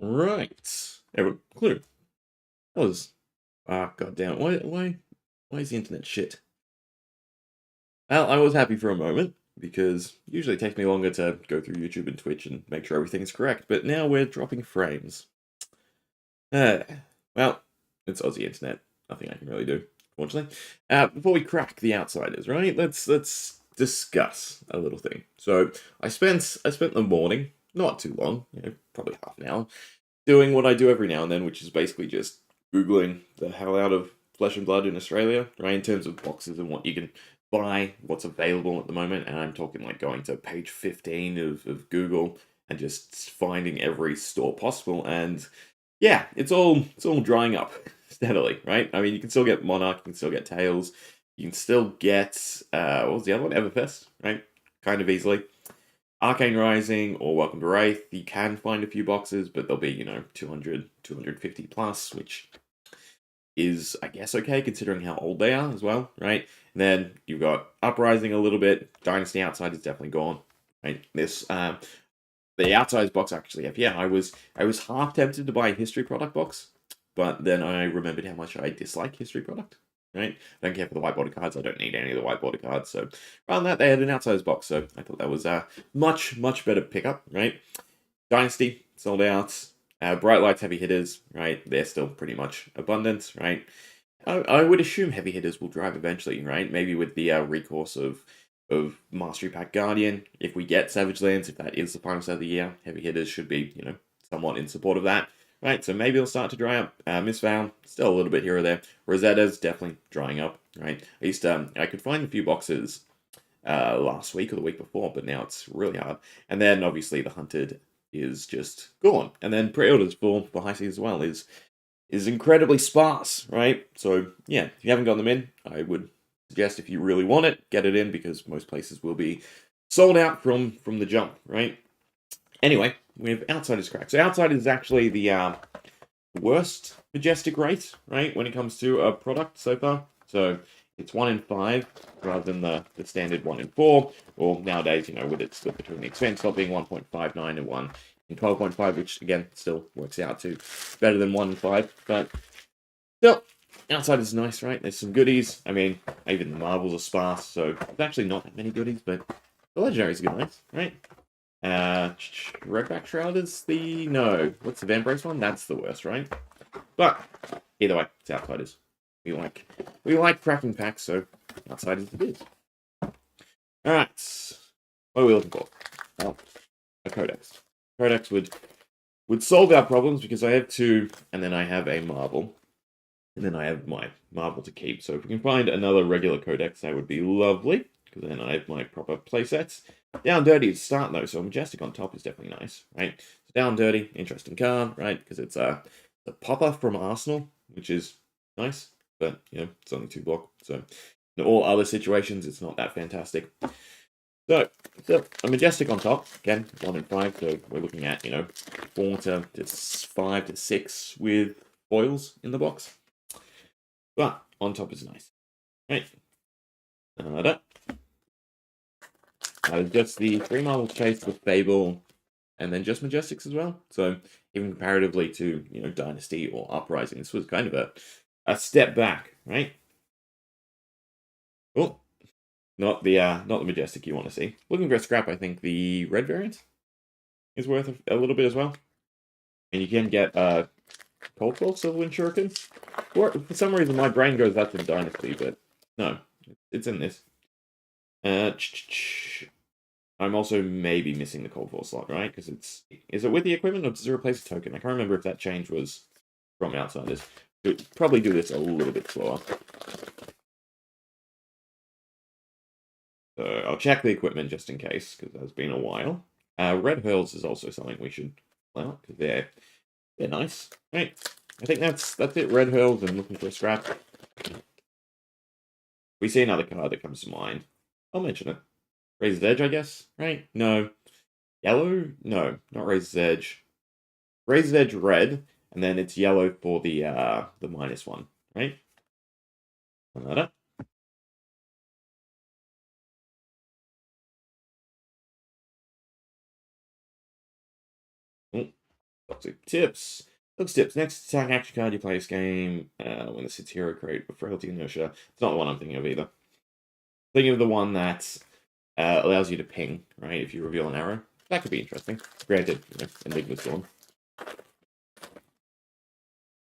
Right. Klloo. That was god damn it. Why is the internet shit? Well, I was happy for a moment, because usually it takes me longer to go through YouTube and Twitch and make sure everything's correct, but now we're dropping frames. Uh, well, it's Aussie internet. Nothing I can really do, fortunately. Before we crack the outsiders, right? Let's discuss a little thing. So I spent the morning, not too long, probably half an hour, doing what I do every now and then, which is basically just Googling the hell out of Flesh and Blood in Australia, right? In terms of boxes and what you can buy, what's available at the moment. And I'm talking like going to page 15 of Google and just finding every store possible. And yeah, it's all drying up steadily, right? I mean, you can still get Monarch, you can still get Tails, you can still get what was the other one? Everfest, right? Kind of easily. Arcane Rising or Welcome to Wraith, you can find a few boxes, but they'll be, 200, 250 plus, which is, I guess, okay considering how old they are as well, right? And then you've got Uprising a little bit, Dynasty Outside is definitely gone, right? The Outsiders box actually, yeah, I was half tempted to buy a History product box, but then I remembered how much I dislike History product, right? I don't care for the white border cards, I don't need any of the white border cards, so rather than that, they had an Outsiders box, so I thought that was a much better pickup, right? Dynasty, sold out. Bright Lights, heavy hitters, right? They're still pretty much abundant, right? I would assume heavy hitters will drive eventually, right? Maybe with the recourse of Mastery Pack Guardian. If we get Savage Lands, if that is the final set of the year, heavy hitters should be, somewhat in support of that, right? So maybe it'll start to dry up. Misfound, still a little bit here or there. Rosetta's definitely drying up, right? At least I could find a few boxes last week or the week before, but now it's really hard. And then obviously the Hunted is just gone. And then pre-orders for High Seas as well is incredibly sparse, right? So yeah, if you haven't got them in, I would suggest if you really want it, get it in because most places will be sold out from the jump, right? Anyway, we have Outsiders crack. So Outsiders is actually the worst majestic rate, right, when it comes to a product so far. So it's 1 in 5 rather than the standard 1 in 4, or nowadays, with it split between the expense not being 1.59 and 1 in 12.5, which again still works out to better than 1 in 5. But still, outside is nice, right? There's some goodies. I mean, even the marbles are sparse, so there's actually not that many goodies, but the legendaries are nice, right? Redback Shroud is the what's the Vambrace one? That's the worst, right? But either way, it's Outsiders. We like cracking packs, so Outsiders it is. Alright. What are we looking for? Well, a Codex. Codex would solve our problems because I have 2, and then I have a marble. And then I have my marble to keep. So if we can find another regular Codex, that would be lovely. Because then I have my proper playsets. Down Dirty is start though, so Majestic on top is definitely nice, right? So Down Dirty, interesting card, right? Because it's the popper from Arsenal, which is nice, but it's only 2 block. So in all other situations, it's not that fantastic. So a Majestic on top, again, 1 in 5, so we're looking at, 4 to 5 to 6 with foils in the box. But on top is nice, right? Just the 3 marble chase with Fable, and then just Majestics as well. So even comparatively to Dynasty or Uprising, this was kind of a step back, right? Oh, not the Majestic you want to see. Looking for a scrap, I think the red variant is worth a little bit as well. And you can get Cold Claw Silverwind Shuriken. For some reason, my brain goes that's in Dynasty, but no, it's in this. I'm also maybe missing the Cold War slot, right? Because is it with the equipment or does it replace a token? I can't remember if that change was from Outsiders. Probably do this a little bit slower. So I'll check the equipment just in case, because it's been a while. Red Hurls is also something we should pull out, because they're nice. Right. I think that's it. Red Hurls and looking for a scrap. If we see another card that comes to mind, I'll mention it. Razor's Edge, I guess, right? No. Yellow? No, not Razor's Edge. Razor's Edge red, and then it's yellow for the -1, right? Another. Toxic Tips. Toxic Tips. Next attack action card you play this game when it's hero crate with frailty inertia. It's not the one I'm thinking of either. Thinking of the one that allows you to ping, right, if you reveal an arrow. That could be interesting. Granted, Enigma's gone.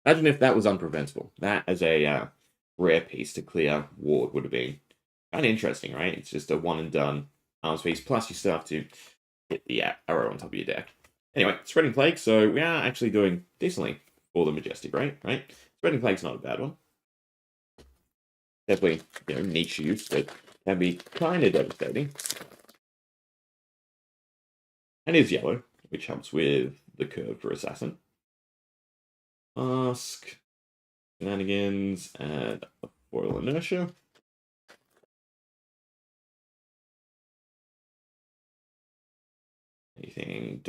Imagine if that was unpreventable. That as a rare piece to clear ward would have been kind of interesting, right? It's just a one and done arms piece, plus you still have to hit the arrow on top of your deck. Anyway, Spreading Plague, so we are actually doing decently for the Majestic, right? Spreading Plague's not a bad one. Definitely, niche use, but can be kind of devastating. And is yellow, which helps with the curve for Assassin. Mask, Shenanigans, and a Foil Inertia. Anything?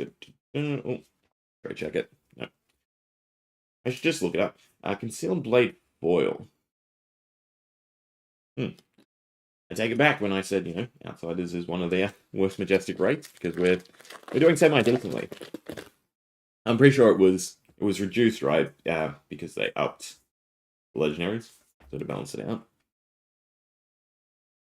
Oh, try check it. No. I should just look it up. Concealed Blade Foil. I take it back when I said, Outsiders is one of the worst Majestic rates, because we're doing semi-decently. I'm pretty sure it was reduced, right? Because they upped the legendaries, so to balance it out.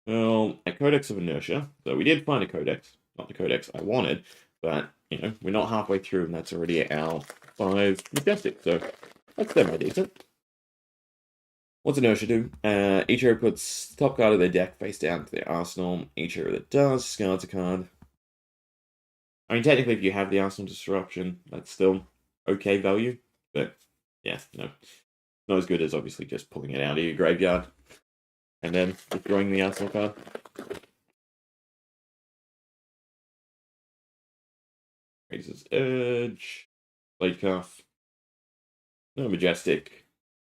Well, a Codex of Inertia. So we did find a Codex. Not the Codex I wanted, but, we're not halfway through, and that's already our 5 Majestic, so that's semi-decent. What's Inertia do? Each hero puts the top card of their deck face down to their arsenal. Each hero that does discards a card. I mean, technically, if you have the Arsenal Disruption, that's still okay value. But, yeah, no. Not as good as, obviously, just pulling it out of your graveyard and then withdrawing the Arsenal card. Razor's Edge. Blade Cuff. No Majestic.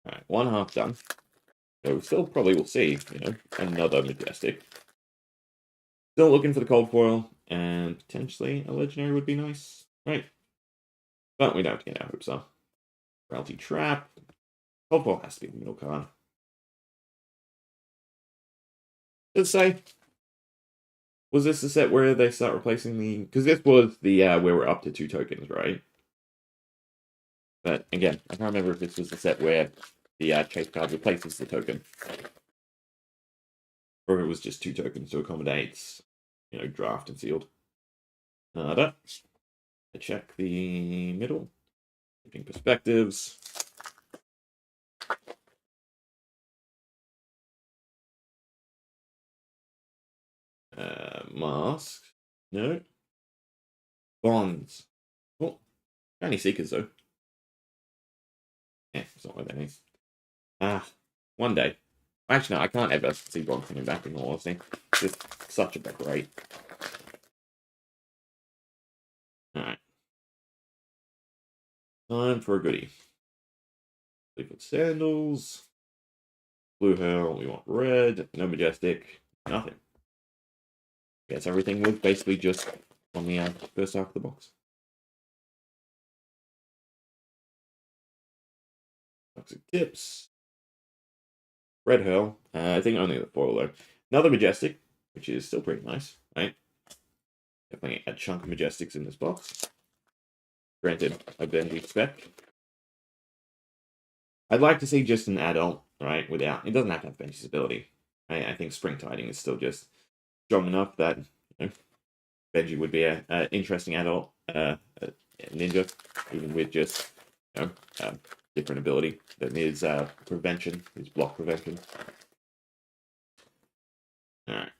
Alright, 1/2 done. So we still probably will see, another Majestic. Still looking for the Cold Foil, and potentially a Legendary would be nice, right? But we don't have to get our hopes up. Reality Trap. Cold Foil has to be the middle card. Does it say? Was this the set where they start replacing the... Because this was the where we're up to 2 tokens, right? But again, I can't remember if this was the set where the chase card replaces the token. Or if it was just 2 tokens to accommodate, draft and sealed. I check the middle. Looking perspectives. Mask. No. Bonds. Oh, Shiny Seekers, though. Yeah, it's not what that is. One day. Actually, no, I can't ever see Bonds coming back, in all honesty. It's just such a big rate. Alright. Time for a goodie. Fleetfoot Sandals. Blue Hell, we want red. No Majestic. Nothing. Yes, everything was basically just on the first half of the box. Toxic Tips. Red Hurl. I think only the foil though. Another Majestic, which is still pretty nice, right? Definitely a chunk of Majestics in this box. Granted, a Benji spec. I'd like to see just an adult, right? Without, it doesn't have to have Benji's ability. I think Spring Tiding is still just strong enough that Benji would be an interesting adult ninja, even with just different ability than his prevention, his block prevention. Alright.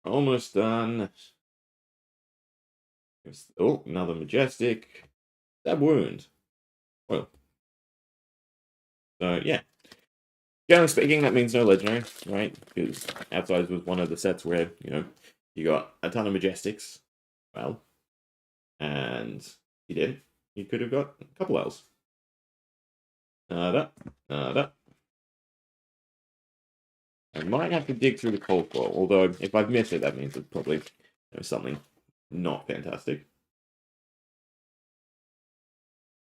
Almost done. Oh, another Majestic. That wound. Well. So, yeah. Generally speaking, that means no Legendary, right? Because Outsiders was one of the sets where, you got a ton of Majestics. Well. And you did. You could have got a couple L's. I might have to dig through the cold foil, although if I've missed it, that means it's probably something not fantastic.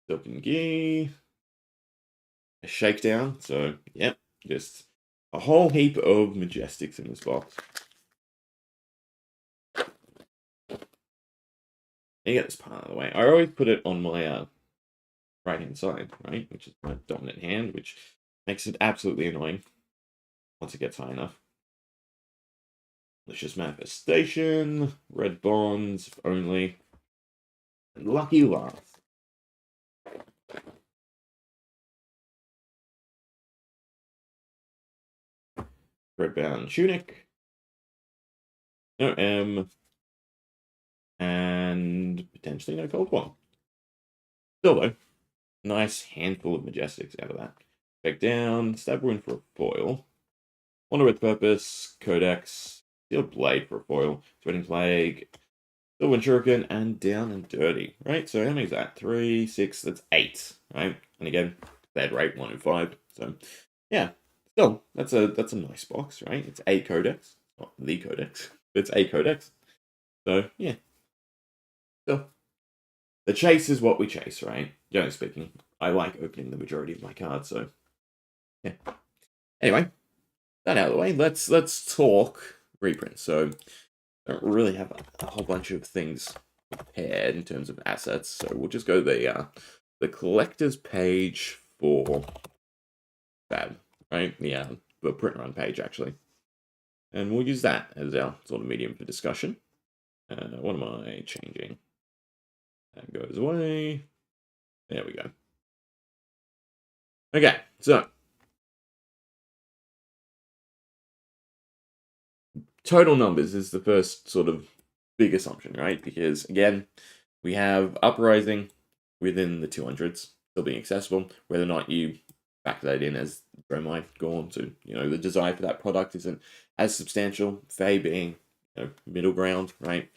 Silken Ghee. A Shakedown, so, yep, just a whole heap of Majestics in this box. Let me get this part out of the way. I always put it on my right-hand side, right? Which is my dominant hand, which makes it absolutely annoying once it gets high enough. Malicious Manifestation, Red Bonds, if only, and Lucky Last. Redbound Tunic, no M, and potentially no Cold One. Still though, nice handful of Majestics out of that. Back down, Stab Wound for a foil. Wonder with Purpose, Codex, Steel Blade for a foil, Sweating Plague, Silver Shuriken, and Down and Dirty, right? So how many is that? 3, 6, that's 8, right? And again, bad rate 1 in 5. So yeah, still that's a nice box, right? It's a Codex, not the Codex, but it's a Codex. So yeah, still the chase is what we chase, right? Generally speaking, I like opening the majority of my cards, so yeah. Anyway, that out of the way, let's talk reprint. So I don't really have a whole bunch of things prepared in terms of assets, so we'll just go the collector's page for that, right? The print run page actually, and we'll use that as our sort of medium for discussion. What am I changing? That goes away. There we go. Okay, so total numbers is the first sort of big assumption, right? Because again, we have Uprising within the 200s still being accessible, whether or not you factor that in as Dromai Gorn, so the desire for that product isn't as substantial. Fae being middle ground, right?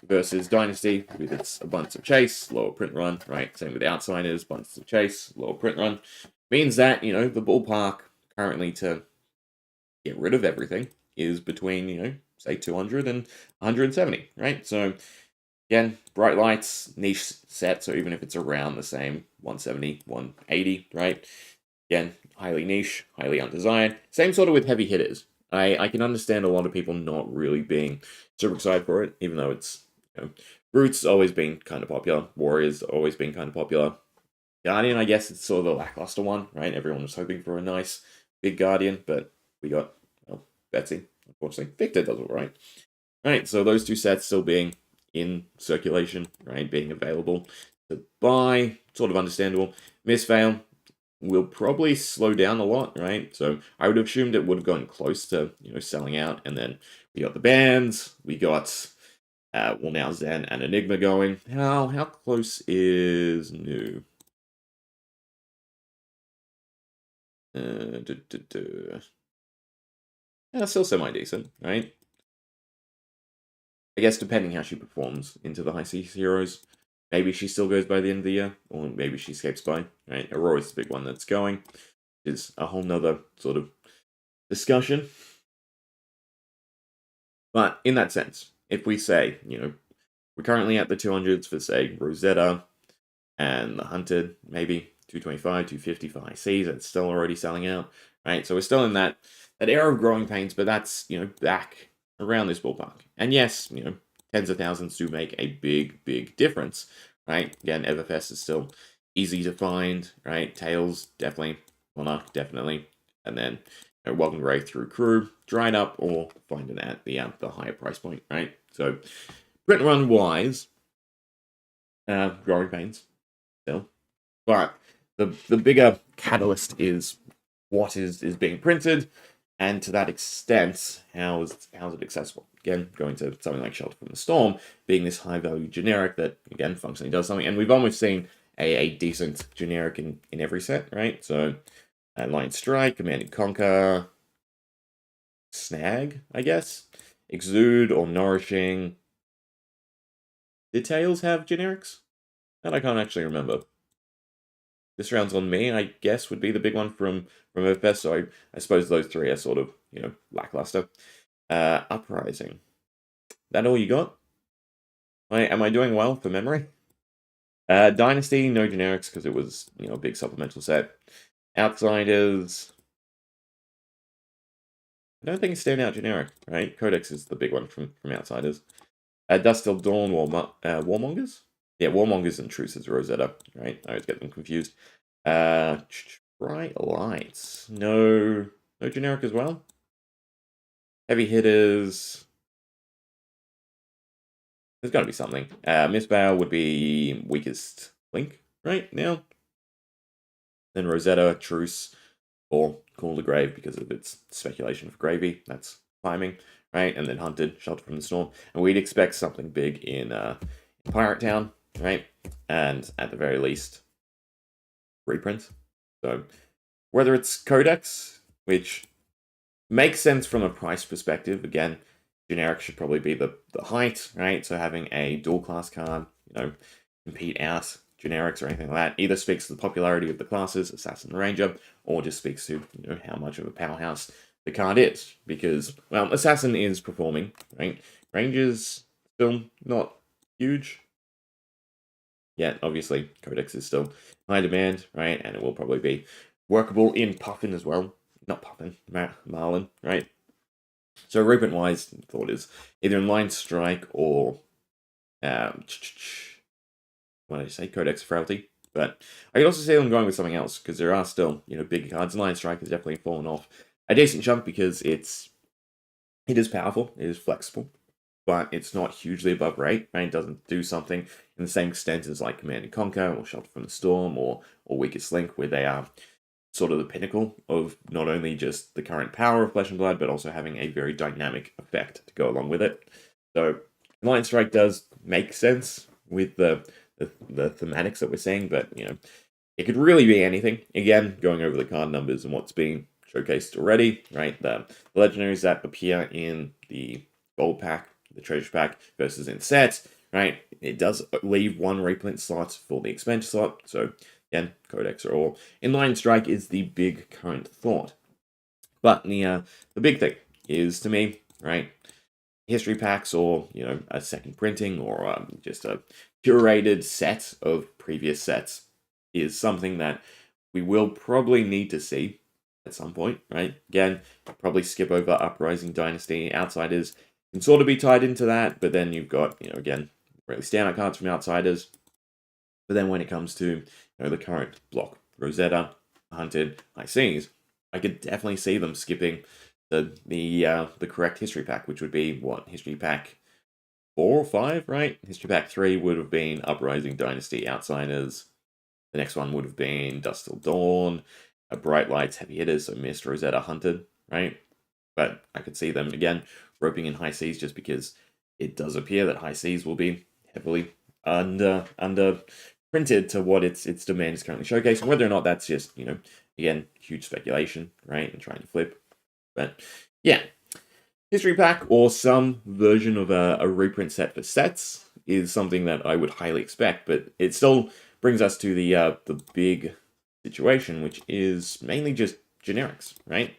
Versus Dynasty with its abundance of chase, lower print run, right? Same with Outsiders, abundance of chase, lower print run. Means that, the ballpark currently to get rid of everything is between, say 200 and 170, right? So again, bright lights, niche set, so even if it's around the same 170, 180, right? Again, highly niche, highly undesired. Same sort of with heavy hitters. I can understand a lot of people not really being super excited for it, even though it's, Roots always been kind of popular, Warriors always been kind of popular. Guardian, I guess it's sort of the lackluster one, right? Everyone was hoping for a nice big Guardian, but we got, Betsy, unfortunately. Victor does all right. Right, so those two sets still being in circulation, right, being available to buy, sort of understandable. Misfail will probably slow down a lot, right? So I would have assumed it would have gone close to, selling out, and then we got the bands, we got, well now Zen and Enigma going. How close is new? Yeah, still semi-decent, right? I guess depending how she performs into the high SEAS Heroes, maybe she still goes by the end of the year, or maybe she escapes by, right? Aurora's the big one that's going. Is a whole nother sort of discussion. But in that sense, if we say, we're currently at the 200s for, say, Rosetta and the Hunted, maybe 225, 250 for high SEAS, that's still already selling out, right? So we're still in that era of growing pains, but that's, back around this ballpark. And yes, tens of thousands do make a big difference, right? Again, Everfest is still easy to find, right? Tails, definitely. Monarch, definitely. And then Welcome Wraith through Crew, dried up, or find it at the higher price point, right? So, print run wise, growing pains still. But the bigger catalyst is what is being printed, and to that extent, how is it accessible? Again, going to something like Shelter from the Storm, being this high-value generic that, again, functionally does something. And we've almost seen a decent generic in every set, right? So, Lion Strike, Command and Conquer, Snag, I guess? Exude or Nourishing. Did Tails have generics? That I can't actually remember. This round's on me, I guess, would be the big one from Everfest, so I suppose those three are sort of, lackluster. Uprising. That all you got? Am I doing well for memory? Dynasty, no generics, because it was, a big supplemental set. Outsiders. I don't think it's standout generic, right? Codex is the big one from Outsiders. Dust Till Dawn, Warmongers? Yeah, Warmongers and Truces Rosetta, right? I always get them confused. Bright Lights. No generic as well. Heavy hitters. There's got to be something. Mistbow would be weakest link right now. Then Rosetta, Truce, or Call the Grave because of its speculation for gravy. That's climbing, right? And then Hunted, Shelter from the Storm. And we'd expect something big in Pirate Town, right? And at the very least, reprints. So whether it's Codex, which makes sense from a price perspective, again, generic should probably be the height, right? So having a dual class card, compete out generics or anything like that, either speaks to the popularity of the classes, Assassin and Ranger, or just speaks to how much of a powerhouse the card is. Because, well, Assassin is performing, right? Ranger's still not huge. Yeah, obviously, Codex is still high demand, right? And it will probably be workable in Puffin as well. Not Puffin, Marlin, right? So reprint-wise, the thought is either in Line Strike or what did I say? Codex Frailty. But I could also see them going with something else, because there are still, big cards. Line Strike has definitely fallen off a decent chunk because it is powerful, it is flexible, but it's not hugely above rate, right? It doesn't do something in the same extent as like Command and Conquer or Shelter from the Storm or Weakest Link, where they are sort of the pinnacle of not only just the current power of Flesh and Blood, but also having a very dynamic effect to go along with it. So Line Strike does make sense with the thematics that we're seeing, but it could really be anything. Again, going over the card numbers and what's being showcased already, right? The legendaries that appear in the gold pack, the treasure pack versus in sets, right? It does leave one reprint slot for the expansion slot, so again, Codex or all. Inline Strike is the big current thought. But the big thing is, to me, right, history packs or, a second printing or just a curated set of previous sets is something that we will probably need to see at some point, right? Again, probably skip over Uprising Dynasty. Outsiders can sort of be tied into that, but then you've got, again, really standout cards from Outsiders. But then when it comes to the current block, Rosetta, Hunted, High Seas, I could definitely see them skipping the correct history pack, which would be what, history pack 4 or 5, right? History pack 3 would have been Uprising Dynasty Outsiders. The next one would have been Dust Till Dawn, Bright Lights, Heavy Hitters, so Mist, Rosetta, Hunted, right? But I could see them again roping in High Seas just because it does appear that High Seas will be heavily under printed to what its demand is currently showcasing. Whether or not that's just, again, huge speculation, right? And trying to flip. But yeah, history pack or some version of a reprint set for sets is something that I would highly expect, but it still brings us to the big situation, which is mainly just generics, right?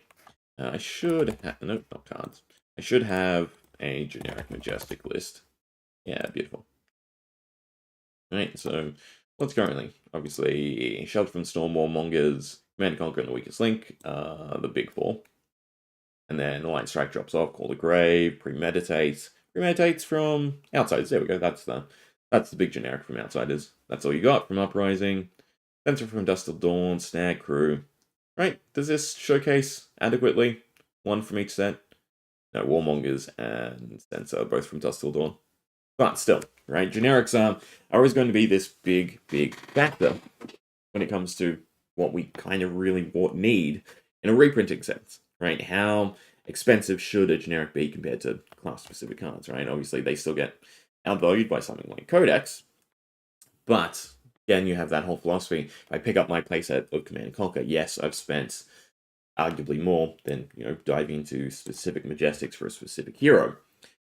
I should have, no, not cards. I should have a generic Majestic list. Yeah, beautiful. Right, so what's currently? Obviously, Shelter from Storm, Warmongers, Command Conquer, and the Weakest Link, the big four. And then Light Strike drops off, Call the Grave, Premeditates from Outsiders. There we go, that's the big generic from Outsiders. That's all you got from Uprising. Sensor from Dust Till Dawn, Snag Crew. Right, does this showcase adequately? One from each set? No, Warmongers and Sensor, both from Dust Till Dawn. But still, right, generics are always going to be this big factor when it comes to what we kind of really need in a reprinting sense, right? How expensive should a generic be compared to class-specific cards, right? Obviously, they still get outvalued by something like Codex, but again, you have that whole philosophy. If I pick up my playset of Command & Conquer, yes, I've spent arguably more than, diving into specific Majestics for a specific hero,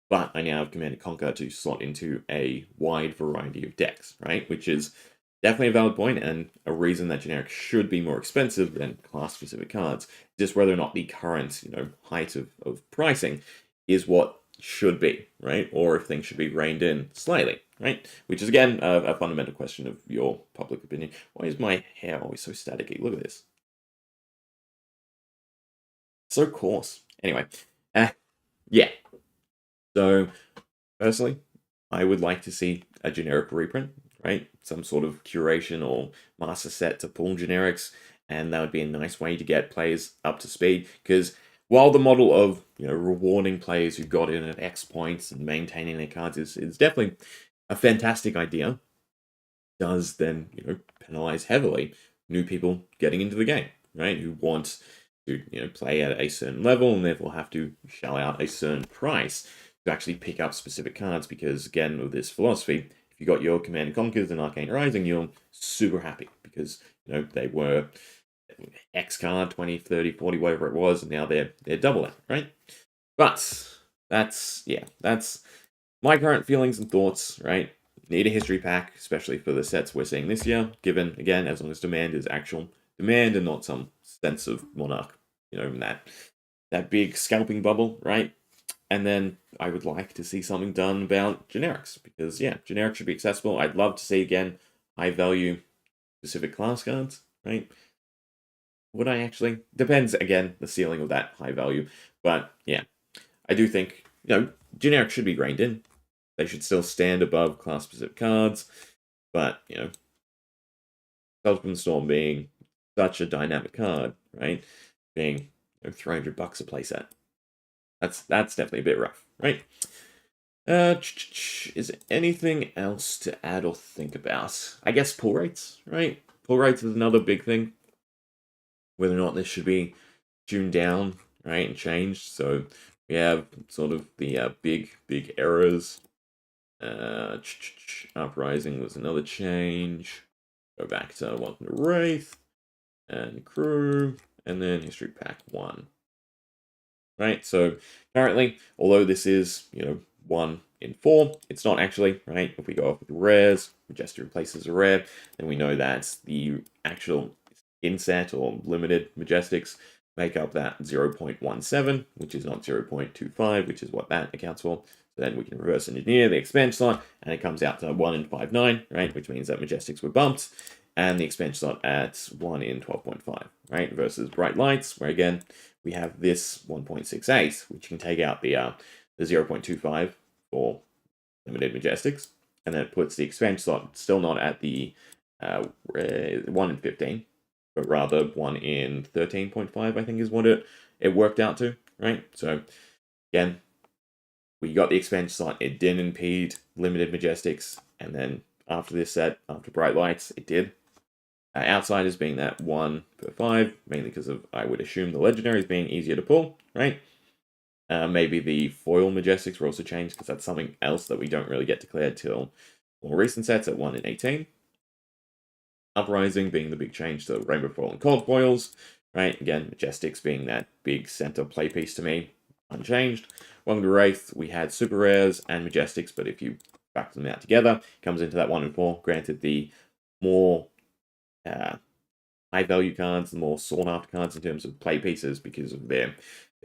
but I now have Command & Conquer to slot into a wide variety of decks, right? Which is definitely a valid point and a reason that generic should be more expensive than class-specific cards. Just whether or not the current, height of pricing is what should be, right? Or if things should be reined in slightly, right? Which is, again, a fundamental question of your public opinion. Why is my hair always so staticky? Look at this. So coarse. Anyway, yeah. So, personally, I would like to see a generic reprint, right? Some sort of curation or master set to pull generics, and that would be a nice way to get players up to speed. Because while the model of rewarding players who got in at X points and maintaining their cards is definitely a fantastic idea, does then penalize heavily new people getting into the game, right? Who want to play at a certain level and therefore have to shell out a certain price to actually pick up specific cards. Because again, with this philosophy, if you got your Command and Conquers and Arcane Rising, you're super happy because they were X card 20, 30, 40, whatever it was, and now they're double that, right? But that's my current feelings and thoughts, right? Need a history pack, especially for the sets we're seeing this year, given, again, as long as demand is actual demand and not some sense of monarch, in that big scalping bubble, right? And then I would like to see something done about generics, because, yeah, generics should be accessible. I'd love to see, again, high-value specific class cards, right? Would I actually? Depends, again, the ceiling of that high value. But, yeah, I do think, generics should be reined in. They should still stand above class-specific cards, but, Spells from the Storm being such a dynamic card, right? Being $300 a playset. That's definitely a bit rough, right? Is there anything else to add or think about? I guess pull rates, right? Pull rates is another big thing. Whether or not this should be tuned down, right, and changed. So we have sort of the big errors. Uprising was another change. Go back to Watery Graves and Klloo, and then History Pack 1. Right, so currently, although this is, 1 in 4, it's not actually, right? If we go off with rares, Majesty replaces a rare, then we know that the actual inset or limited Majestics make up that 0.17, which is not 0.25, which is what that accounts for. So then we can reverse engineer the expansion slot, and it comes out to 1 in 5.9, right? Which means that Majestics were bumped, and the expansion slot at 1 in 12.5, right? Versus Bright Lights, where again, we have this 1.68, which can take out the 0.25 for limited Majestics, and then it puts the expansion slot still not at the 1 in 15, but rather 1 in 13.5, I think is what it worked out to, right? So, again, we got the expansion slot, it didn't impede limited Majestics, and then after this set, after Bright Lights, it did. Outsiders being that 1 per 5, mainly because of, I would assume, the legendaries being easier to pull, right? Maybe the foil Majestics were also changed, because that's something else that we don't really get declared till more recent sets at 1 in 18. Uprising being the big change to Rainbow Foil and Cold Foils, right? Again, Majestics being that big center play piece to me, unchanged. Watery Graves, we had Super Rares and Majestics, but if you factor them out together, it comes into that 1 in 4. Granted, the more high value cards, the more sought after cards in terms of play pieces because of their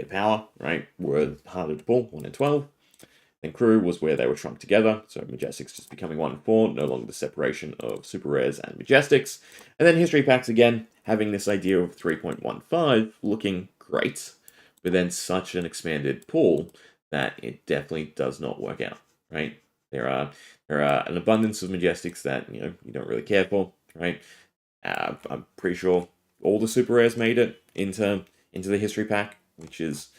power, right, were harder to pull, 1 in 12. Then Klloo was where they were shrunk together, so Majestics just becoming 1 in 4, no longer the separation of Super Rares and Majestics. And then History Packs again, having this idea of 3.15 looking great, but then such an expanded pool that it definitely does not work out, right? There are an abundance of Majestics that you don't really care for, right? I'm pretty sure all the Super Rares made it into the History Pack, which is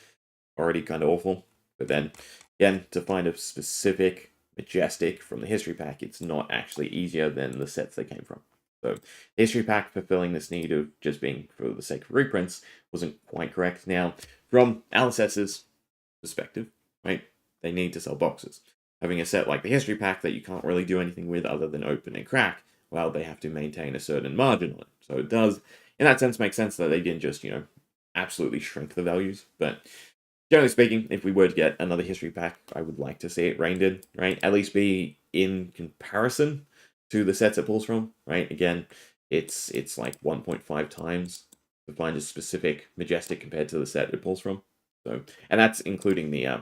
already kind of awful. But then, again, to find a specific Majestic from the History Pack, it's not actually easier than the sets they came from. So, the History Pack fulfilling this need of just being for the sake of reprints wasn't quite correct. Now, from LSS's perspective, right, they need to sell boxes. Having a set like the History Pack that you can't really do anything with other than open and crack, well, they have to maintain a certain margin on it. So it does, in that sense, make sense that they didn't just, absolutely shrink the values. But generally speaking, if we were to get another History Pack, I would like to see it reined in, right? At least be in comparison to the sets it pulls from, right? Again, it's like 1.5 times to find a specific Majestic compared to the set it pulls from. So, and that's including the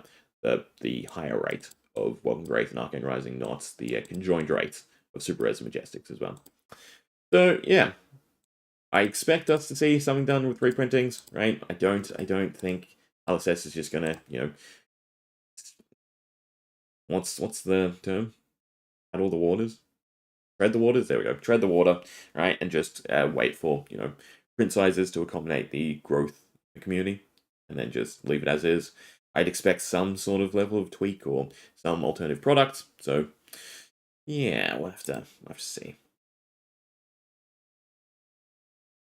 higher rate of Watery Graves and Arcane Rising, not the conjoined rate of Super Rares and Majestics as well. So yeah, I expect us to see something done with reprintings, right? I don't think LSS is just gonna, what's the term? At all the waters, tread the waters. There we go. Tread the water, right, and just wait for print sizes to accommodate the growth of the community, and then just leave it as is. I'd expect some sort of level of tweak or some alternative product. So yeah, we'll have to see.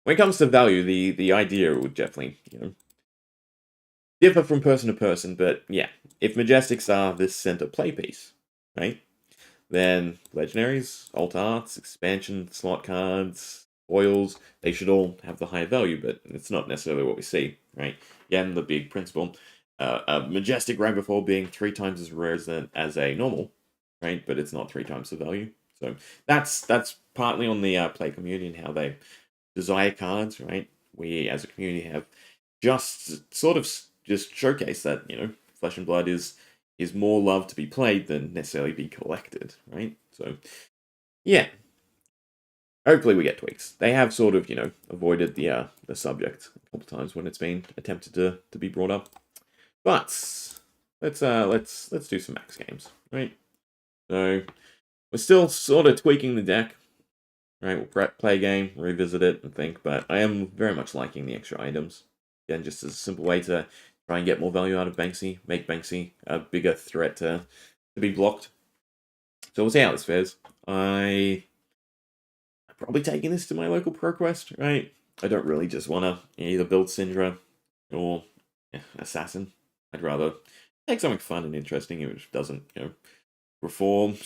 When it comes to value, the idea would definitely differ from person to person. But yeah, if Majestics are this center play piece, right? Then legendaries, alt arts, expansion slot cards, foils, they should all have the higher value, but it's not necessarily what we see, right? Again, the big principle. A Majestic rank before being 3 times as rare as a normal, right? But it's not 3 times the value. So that's partly on the play community and how they desire cards, right? We as a community have just sort of just showcased that, Flesh and Blood is more loved to be played than necessarily be collected, right? So, yeah. Hopefully we get tweaks. They have sort of, avoided the subject a couple times when it's been attempted to be brought up. But let's do some max games, right? So we're still sort of tweaking the deck, right? We'll play a game, revisit it, and think. But I am very much liking the extra items. Again, just as a simple way to try and get more value out of Banksy, make Banksy a bigger threat to be blocked. So we'll see how this fares. I'm probably taking this to my local ProQuest, right? I don't really just want to either build Syndra or Assassin. I'd rather take something fun and interesting which doesn't, perform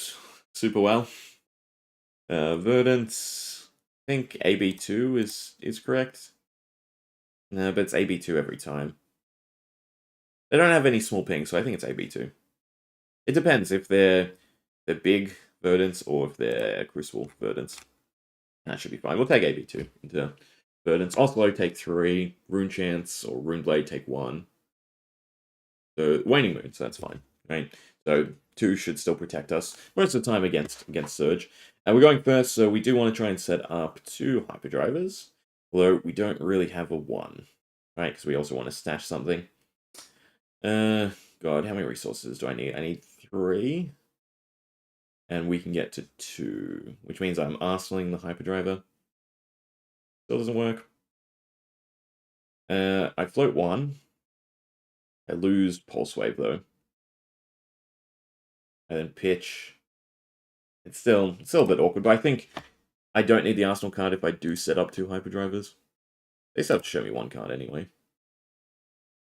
super well. Verdant, I think AB2 is correct. No, but it's AB2 every time. They don't have any small pings, so I think it's AB2. It depends if they're big Verdants or if they're Crucible Verdants. That should be fine. We'll take AB2 into Verdants. Oslo take 3. Rune Chance or Rune Blade take 1. So Waning Moon, so that's fine, right? So 2 should still protect us most of the time against Surge. And we're going first, so we do want to try and set up 2 Hyperdrivers. Although we don't really have a 1, right? Because we also want to stash something. God, how many resources do I need? I need 3. And we can get to 2, which means I'm arsenaling the Hyperdriver. Still doesn't work. I float 1. I lose Pulse Wave, though. And then pitch. It's still a bit awkward, but I think I don't need the Arsenal card if I do set up 2 Hyperdrivers. They still have to show me 1 card anyway.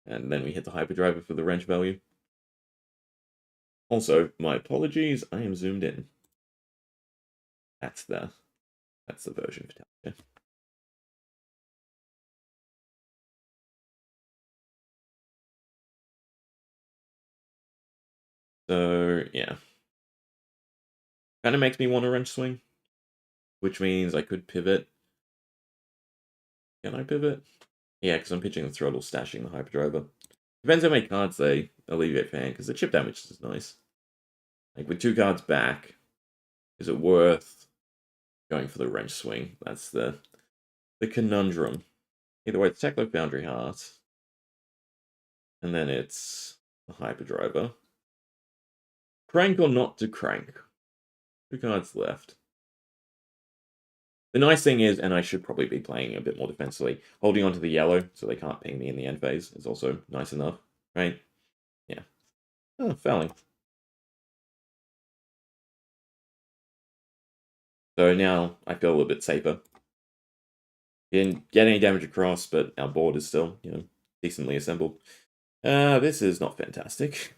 And then we hit the Hyperdriver for the wrench value. Also, my apologies, I am zoomed in. That's the version for Talia. So, yeah. Kind of makes me want a wrench swing, which means I could pivot. Can I pivot? Yeah, because I'm pitching the throttle, stashing the Hyperdriver. Depends how many cards they alleviate fan, because the chip damage is nice. Like, with 2 cards back, is it worth going for the wrench swing? That's the conundrum. Either way, it's Techno Foundry Heart. And then it's the Hyperdriver. Crank or not to crank? 2 cards left. The nice thing is, and I should probably be playing a bit more defensively, holding onto the yellow so they can't ping me in the end phase is also nice enough, right? Yeah. Oh, fouling. So now I feel a little bit safer. Didn't get any damage across, but our board is still, decently assembled. This is not fantastic.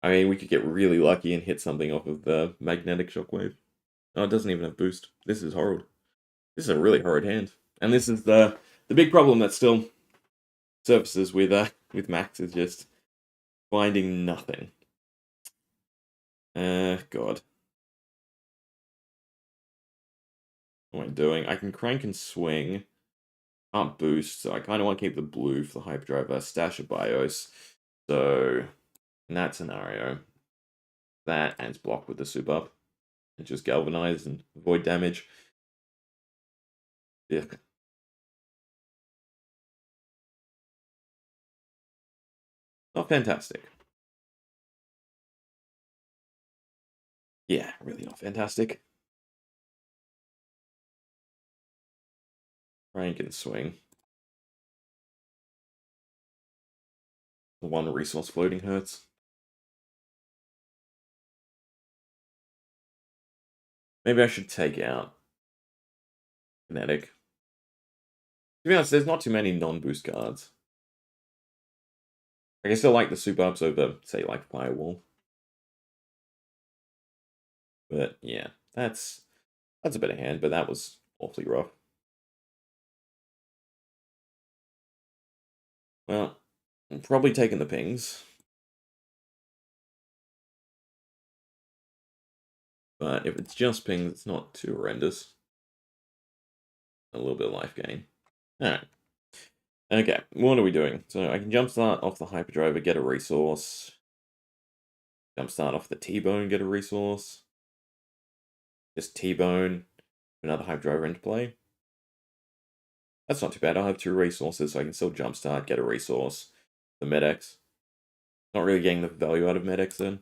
I mean, we could get really lucky and hit something off of the magnetic shockwave. Oh, it doesn't even have boost. This is horrid. This is a really horrid hand. And this is the big problem that still surfaces with Max is just finding nothing. God. What am I doing? I can crank and swing. Can't boost, so I kind of want to keep the blue for the Hyperdriver. Stash a Bios. So, in that scenario, that and it's blocked with the soup up. And just galvanize and avoid damage. Yeah. Not fantastic. Yeah, really not fantastic. Rank and swing. The one resource floating hurts. Maybe I should take out Kinetic. To be honest, there's not too many non-boost cards. I still like the super ups over, say, like Firewall. But yeah, that's a better hand, but that was awfully rough. Well, I'm probably taking the pings. But if it's just pings, it's not too horrendous. A little bit of life gain. Alright. Okay, what are we doing? So I can jumpstart off the Hyperdriver, get a resource. Jumpstart off the T-Bone, get a resource. Just T-Bone, another Hyperdriver into play. That's not too bad. I'll have 2 resources, so I can still jumpstart, get a resource. The Med-X. Not really getting the value out of Med-X then.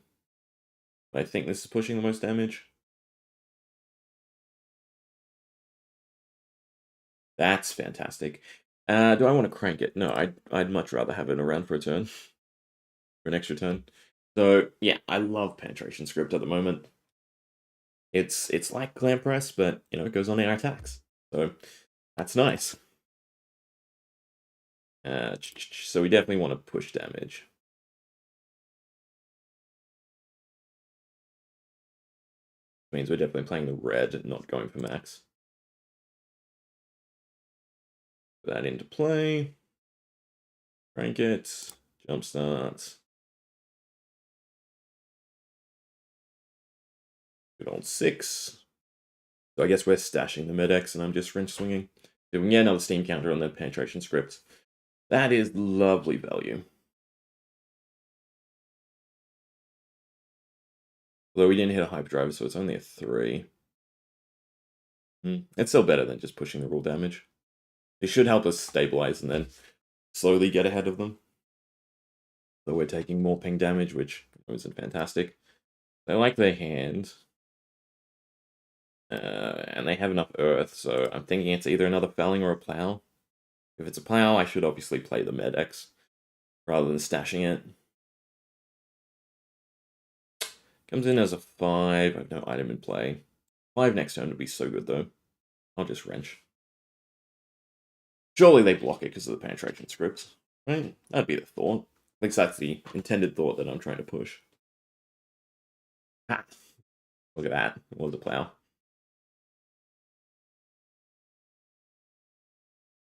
But I think this is pushing the most damage. That's fantastic. Do I want to crank it? No, I'd much rather have it around for a turn. For an extra turn. So, yeah, I love Penetration Script at the moment. It's like Clamp Press, but, you know, it goes on air attacks. So, that's nice. So we definitely want to push damage. Means we're definitely playing the red, not going for max. Put that into play. Crank it. Jumpstart. Good old 6. So I guess we're stashing the Med-X and I'm just wrench swinging. So we can get another Steam counter on the Penetration Script. That is lovely value. Although we didn't hit a Hyperdrive, so it's only a 3. It's still better than just pushing the raw damage. It should help us stabilize and then slowly get ahead of them. So we're taking more ping damage, which isn't fantastic. They like their hand. And they have enough earth, so I'm thinking it's either another felling or a plow. If it's a plow, I should obviously play the Med-X rather than stashing it. Comes in as a 5. I have no item in play. 5 next turn would be so good, though. I'll just wrench. Surely they block it because of the penetration scripts, right? That'd be the thought. At least that's the intended thought that I'm trying to push. Ha! Look at that. It was a plow.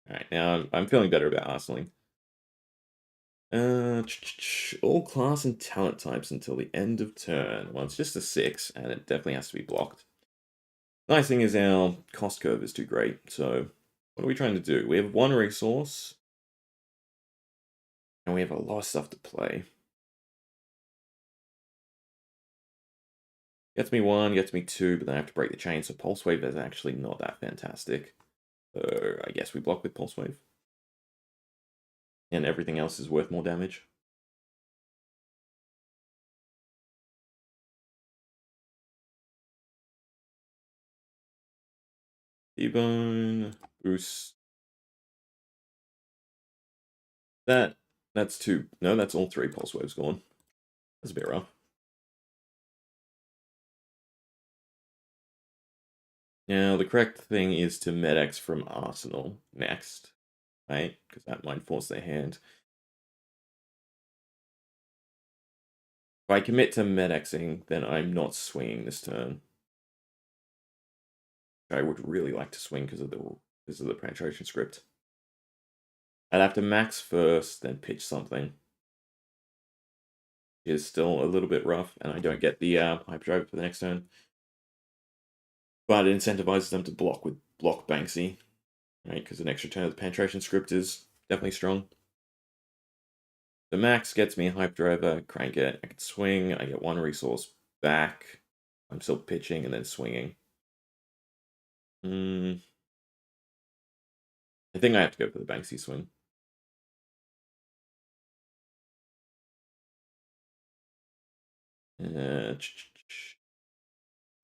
Alright, now I'm feeling better about arsenaling. All class and talent types until the end of turn. Well, it's just a 6, and it definitely has to be blocked. Nice thing is our cost curve is too great, so what are we trying to do? We have 1 resource, and we have a lot of stuff to play. Gets me 1, gets me 2, but then I have to break the chain, so Pulse Wave is actually not that fantastic. So I guess we block with Pulse Wave. And everything else is worth more damage. T-Bone, boost. That's 2. No, that's all 3 Pulse Waves gone. That's a bit rough. Now, the correct thing is to Med-X from Arsenal next, right? Because that might force their hand. If I commit to Med-Xing, then I'm not swinging this turn. I would really like to swing because of the penetration script. I'd have to max first, then pitch something. It is still a little bit rough, and I don't get the Hyperdrive for the next turn. But it incentivizes them to block Banksy, right? Because an extra turn of the penetration script is definitely strong. The max gets me a Hyperdriver, crank it, I can swing, I get 1 resource back. I'm still pitching and then swinging. I think I have to go for the Banksy swing.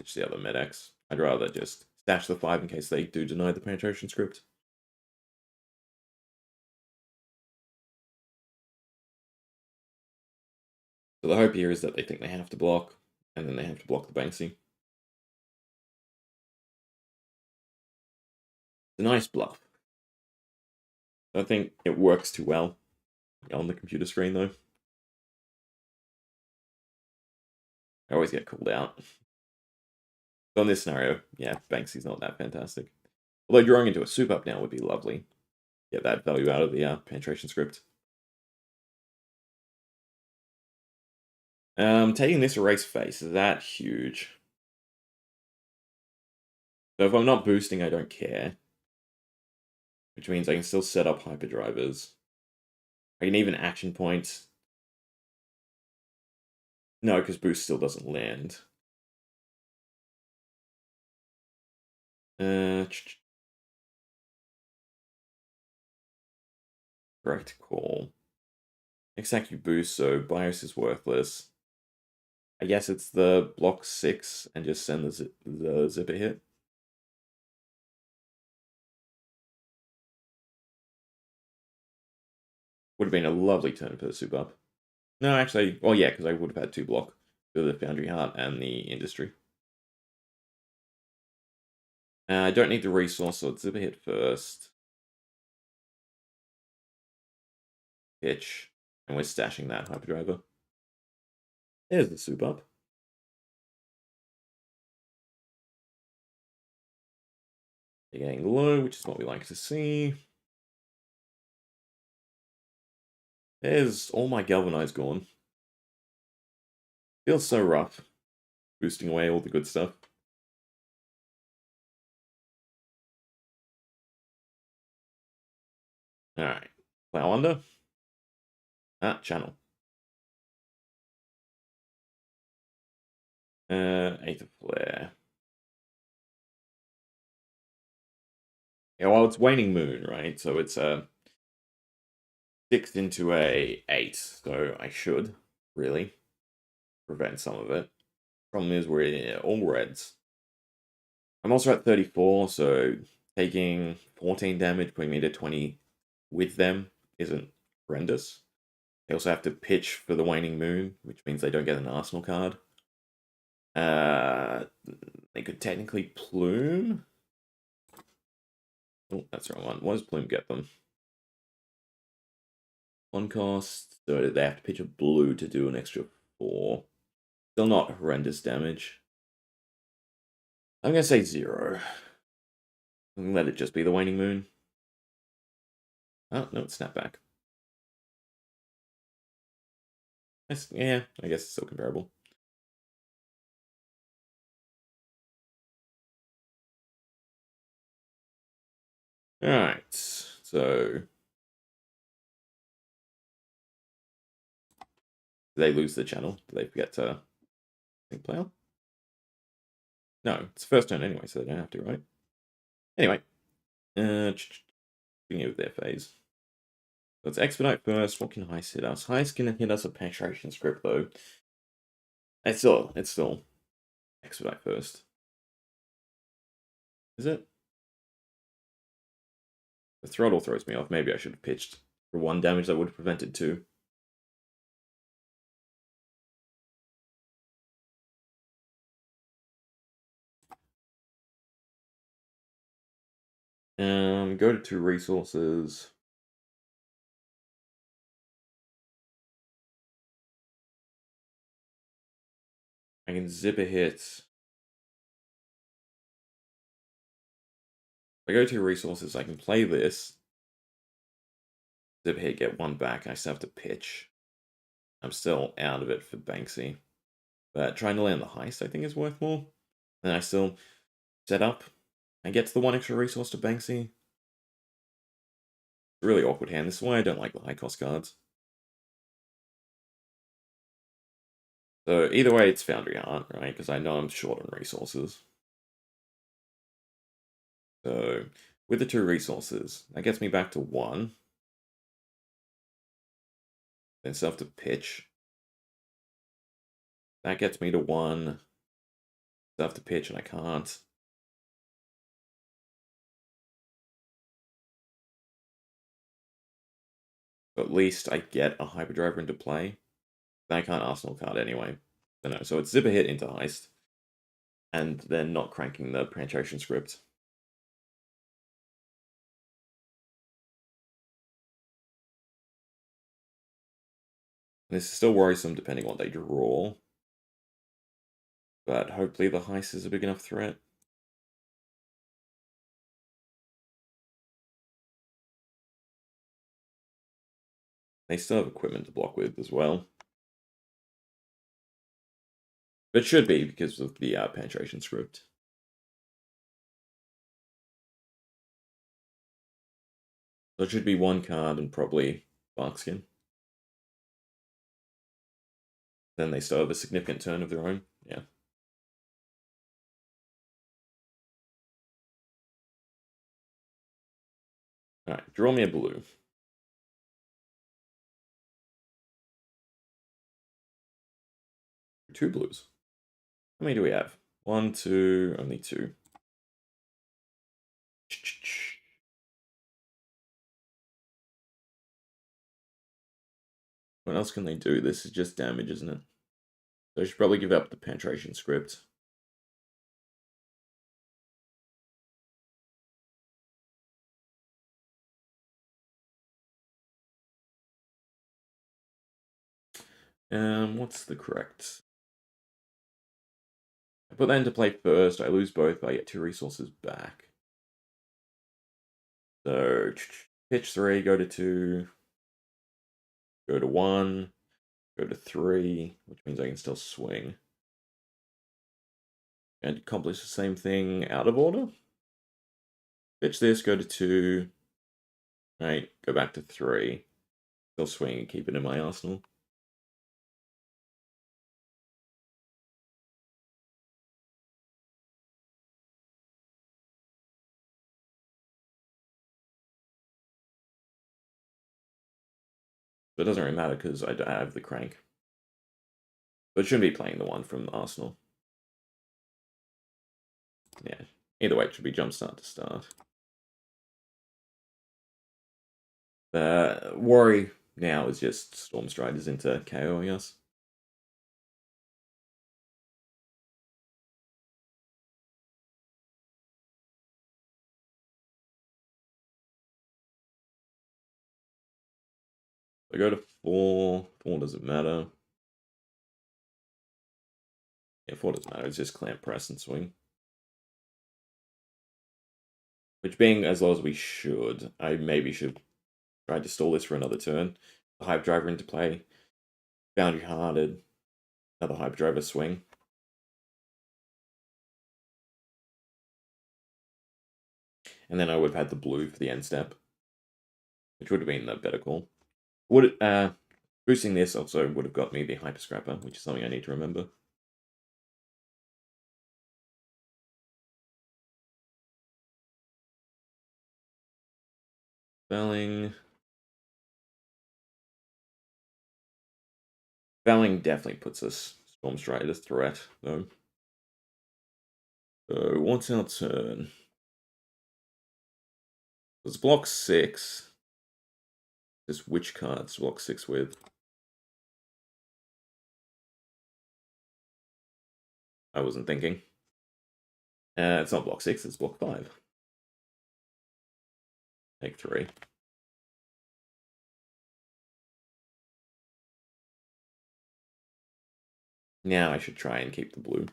pitch the other medics. I'd rather just stash the 5 in case they do deny the penetration script. So the hope here is that they think they have to block, and then they have to block the Banksy. It's a nice bluff. I don't think it works too well on the computer screen, though. I always get called out. But in this scenario, yeah, Banksy's not that fantastic. Although drawing into a soup up now would be lovely. Get that value out of the penetration script. Taking this erase face, is that huge? So if I'm not boosting, I don't care. Which means I can still set up hyperdrivers. I can even action point. No, because boost still doesn't land. Correct call. Exactly boost, so BIOS is worthless. I guess it's the block 6 and just send the zipper hit. Would have been a lovely turn for the soup up. No, actually, well, yeah, because I would have had 2 block for the Foundry Heart and the Industry. I don't need the resource, so it's zipper hit first. Hitch, and we're stashing that hyperdriver. There's the soup up. You're getting low, which is what we like to see. There's all my galvanized gone. Feels so rough. Boosting away all the good stuff. Alright. Plow under. Channel. 8th of Flare. Yeah, well, it's waning moon, right? So it's 6 into a 8. So I should, really, prevent some of it. Problem is we're all reds. I'm also at 34, so taking 14 damage, putting me to 20 with them isn't horrendous. They also have to pitch for the waning moon, which means they don't get an arsenal card. They could technically plume. Oh, that's the wrong one. What does plume get them? 1 cost, so they have to pitch a blue to do an extra 4. Still not horrendous damage. I'm gonna say 0. I'm gonna let it just be the waning moon. Oh, no, it's snapback. Yeah, I guess it's still comparable. Alright, so... do they lose the channel? Do they forget to play on? No, it's first turn anyway, so they don't have to, right? Anyway, beginning with their phase. Let's expedite first. What can Heist hit us? Heist can hit us a penetration script, though. It's still expedite first. Is it? The throttle throws me off. Maybe I should have pitched for 1 damage that would have prevented 2. Go to 2 resources. I can zip a hit. If I go to resources, I can play this. Zip a hit, get 1 back. I still have to pitch. I'm still out of it for Banksy. But trying to land the heist, I think, is worth more. And I still set up and get to the 1 extra resource to Banksy. It's a really awkward hand. This is why I don't like the high cost cards. So either way, it's Foundry Heart, right? Because I know I'm short on resources. So with the 2 resources, that gets me back to 1. Then still have to pitch. That gets me to 1. Still I have to pitch and I can't. But at least I get a hyperdriver into play. Then I can't Arsenal card anyway. So it's zipper hit into heist. And then not cranking the penetration script. This is still worrisome depending on what they draw. But hopefully the heist is a big enough threat. They still have equipment to block with as well. But it should be because of the penetration script. So it should be one card and probably Barkskin. Then they still have a significant turn of their own. Yeah. Alright, draw me a blue. 2 blues. How many do we have? 1, 2, only 2. What else can they do? This is just damage, isn't it? So I should probably give up the penetration script. What's the correct? I put that into play first. I lose both, but I get 2 resources back. So pitch 3, go to 2, go to 1, go to 3, which means I can still swing. And accomplish the same thing out of order. Pitch this, go to 2, right, go back to 3. Still swing and keep it in my arsenal. But it doesn't really matter because I have the crank. But shouldn't be playing the one from Arsenal. Yeah. Either way, it should be jumpstart to start. The worry now is just Storm Striders into KO, I guess. I go to 4. 4 doesn't matter. Yeah, 4 doesn't matter. It's just clamp, press, and swing. Which being as low as we should, I maybe should try to stall this for another turn. The Hype Driver into play. Boundary Hearted. Another Hype Driver swing. And then I would have had the blue for the end step. Which would have been the better call. Boosting this also would have got me the Hyper Scrapper, which is something I need to remember. Felling definitely puts us Storm Strider's threat, though. So what's our turn? It's block 6. Just which cards block 6 with? I wasn't thinking. It's not block 6, it's block 5. Take 3. Now I should try and keep the blue.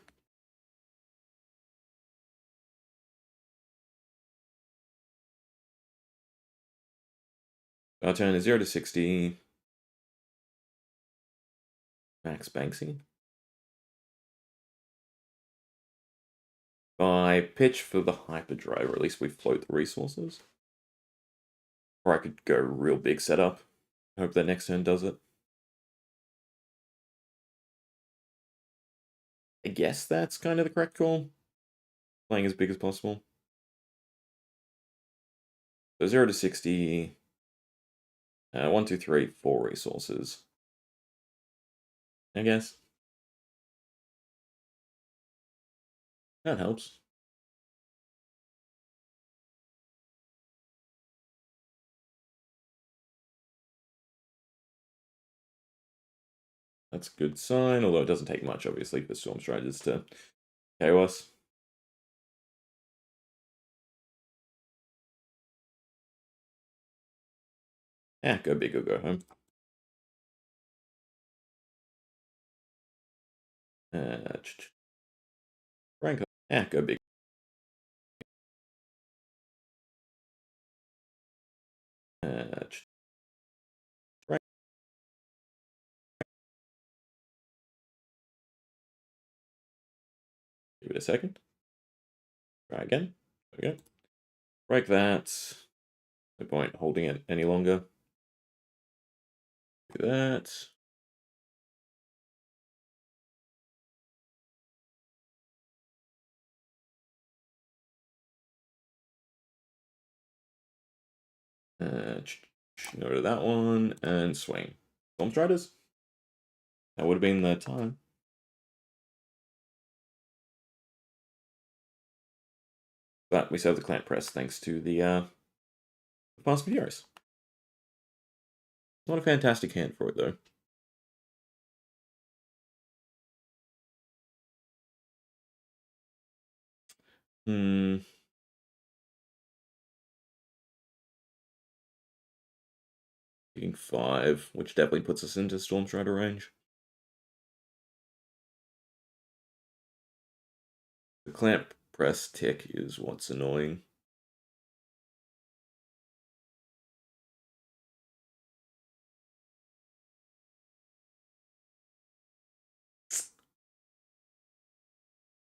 Our turn is 0 to 60. Max Banksy. If I pitch for the Hyperdrive, or at least we float the resources. Or I could go real big setup. Hope that next turn does it. I guess that's kind of the correct call. Playing as big as possible. So 0 to 60. 1, 2, 3, 4 resources. I guess. That helps. That's a good sign, although it doesn't take much, obviously, for Storm Striders to KO us. Yeah, go big or go home. Rank up. Yeah, go big. Rank. Give it a second. Try again. There we go. Break that. No point holding it any longer. Do that. No to that one, and swing. Storm Striders? That would have been the time. But we still have the Clamp Press thanks to the Fast and Furious. Not a fantastic hand for it, though. Getting 5, which definitely puts us into Storm Strider range. The Clamp Press tick is what's annoying.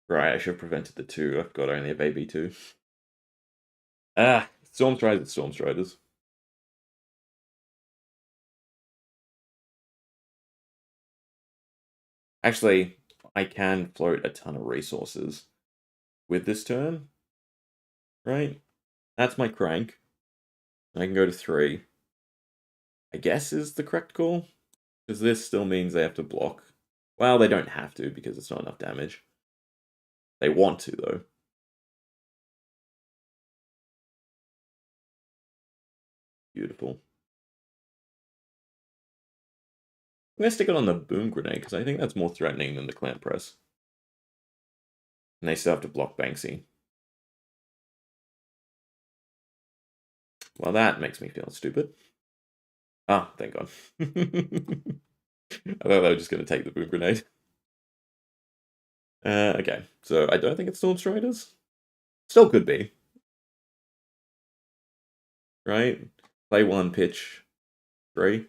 Right, I should have prevented the 2. I've got only a baby 2. Ah, Storm Striders, Storm Striders. Actually, I can float a ton of resources with this turn. Right? That's my crank. I can go to 3. I guess is the correct call. Because this still means they have to block. Well, they don't have to because it's not enough damage. They want to, though. Beautiful. I'm going to stick it on the Boom Grenade because I think that's more threatening than the Clamp Press. And they still have to block Banksy. Well, that makes me feel stupid. Ah, thank God. I thought they were just going to take the Boom Grenade. Okay, so I don't think it's Storm Striders. Still could be. Right? Play 1, pitch 3.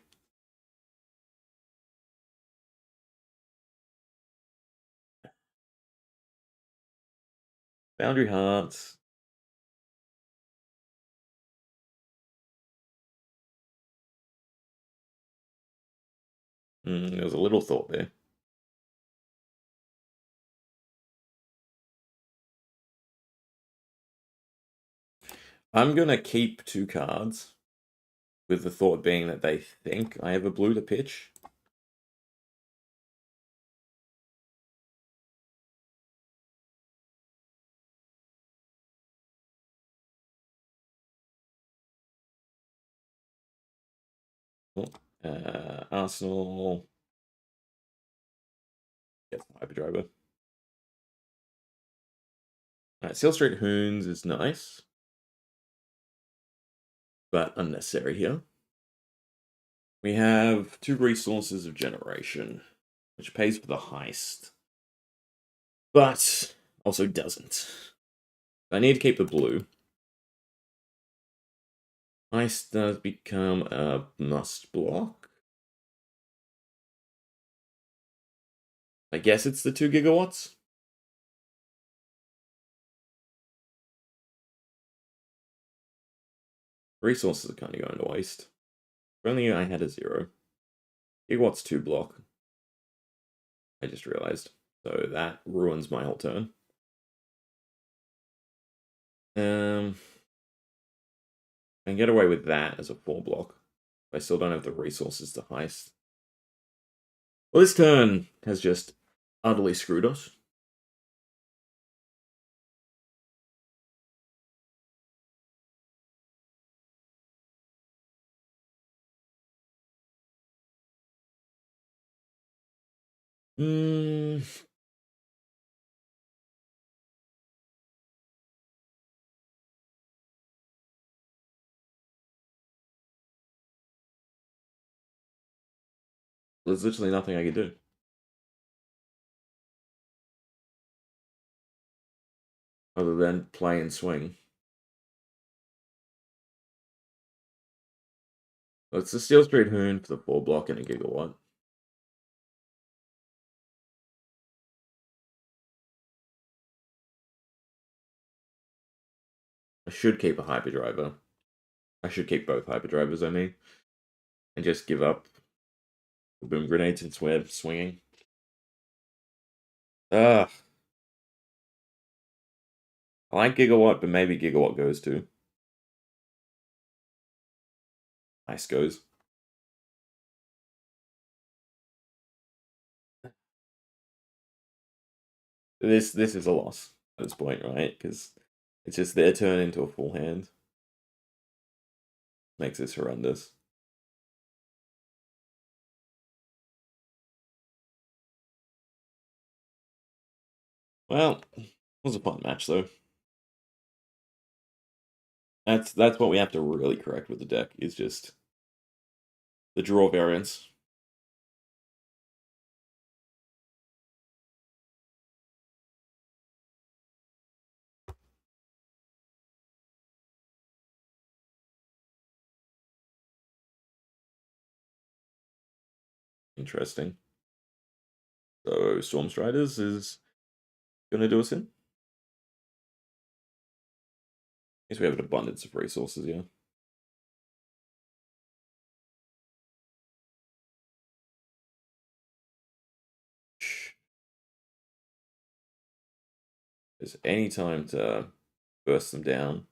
Boundary Hearts. There was a little thought there. I'm going to keep 2 cards, with the thought being that they think I have a blue to pitch. Arsenal. Yes, Hyperdriver. Alright, Seal Street Hoons is nice, but unnecessary here. We have 2 resources of generation, which pays for the heist, but also doesn't. I need to keep the blue. Heist does become a must block. I guess it's the 2 gigawatts. Resources are kind of going to waste. If only I had a 0. Gigawatts 2 block. I just realized. So that ruins my whole turn. I can get away with that as a 4 block. I still don't have the resources to heist. Well, this turn has just utterly screwed us. Hmm. There's literally nothing I can do. Other than play and swing. It's the Steel Street Hoon for the 4 block and a Gigawatt. I should keep a Hyperdriver. I should keep both Hyperdrivers, I mean. And just give up the Boom Grenade since we're swinging. Ugh. I like Gigawatt, but maybe Gigawatt goes too. Ice goes. This is a loss at this point, right? Because it's just their turn into a full hand. Makes this horrendous. Well, it was a fun match though. That's what we have to really correct with the deck, is just the draw variance. Interesting. So Stormstriders is gonna do us in. Guess we have an abundance of resources, yeah. There's any time to burst them down.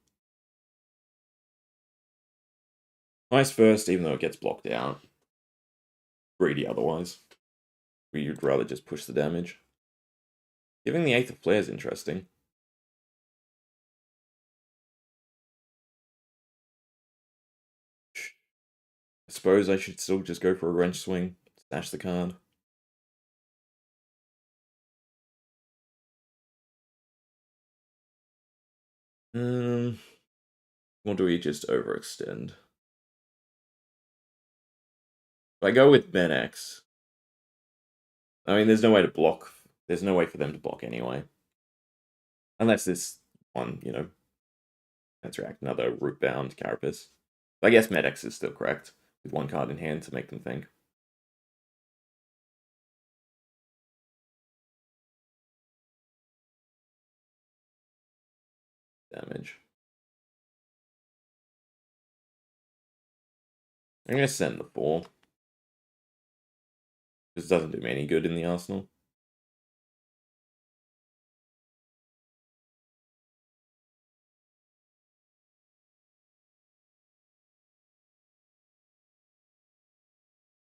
Nice first, even though it gets blocked out. Greedy otherwise. We'd rather just push the damage. Giving the Eighth of Flare is interesting. I suppose I should still just go for a wrench swing, stash the card. Or do we just overextend? If I go with Ben X, I mean, there's no way to block. There's no way for them to block anyway. Unless this one, you know, let's react another root-bound Carapace. I guess Medex is still correct, with one card in hand to make them think. Damage. I'm going to send the 4. This doesn't do me any good in the arsenal.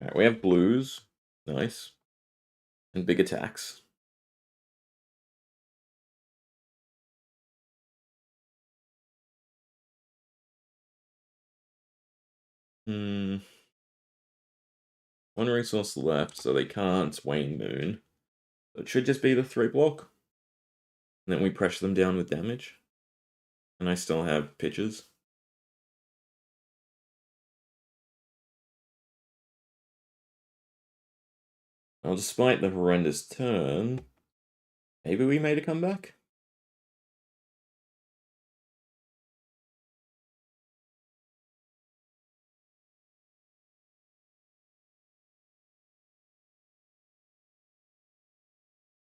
Alright, we have blues. Nice. And big attacks. One resource left, so they can't Wane Moon. So it should just be the 3 block. And then we pressure them down with damage. And I still have pitches. Well, despite the horrendous turn, maybe we made a comeback?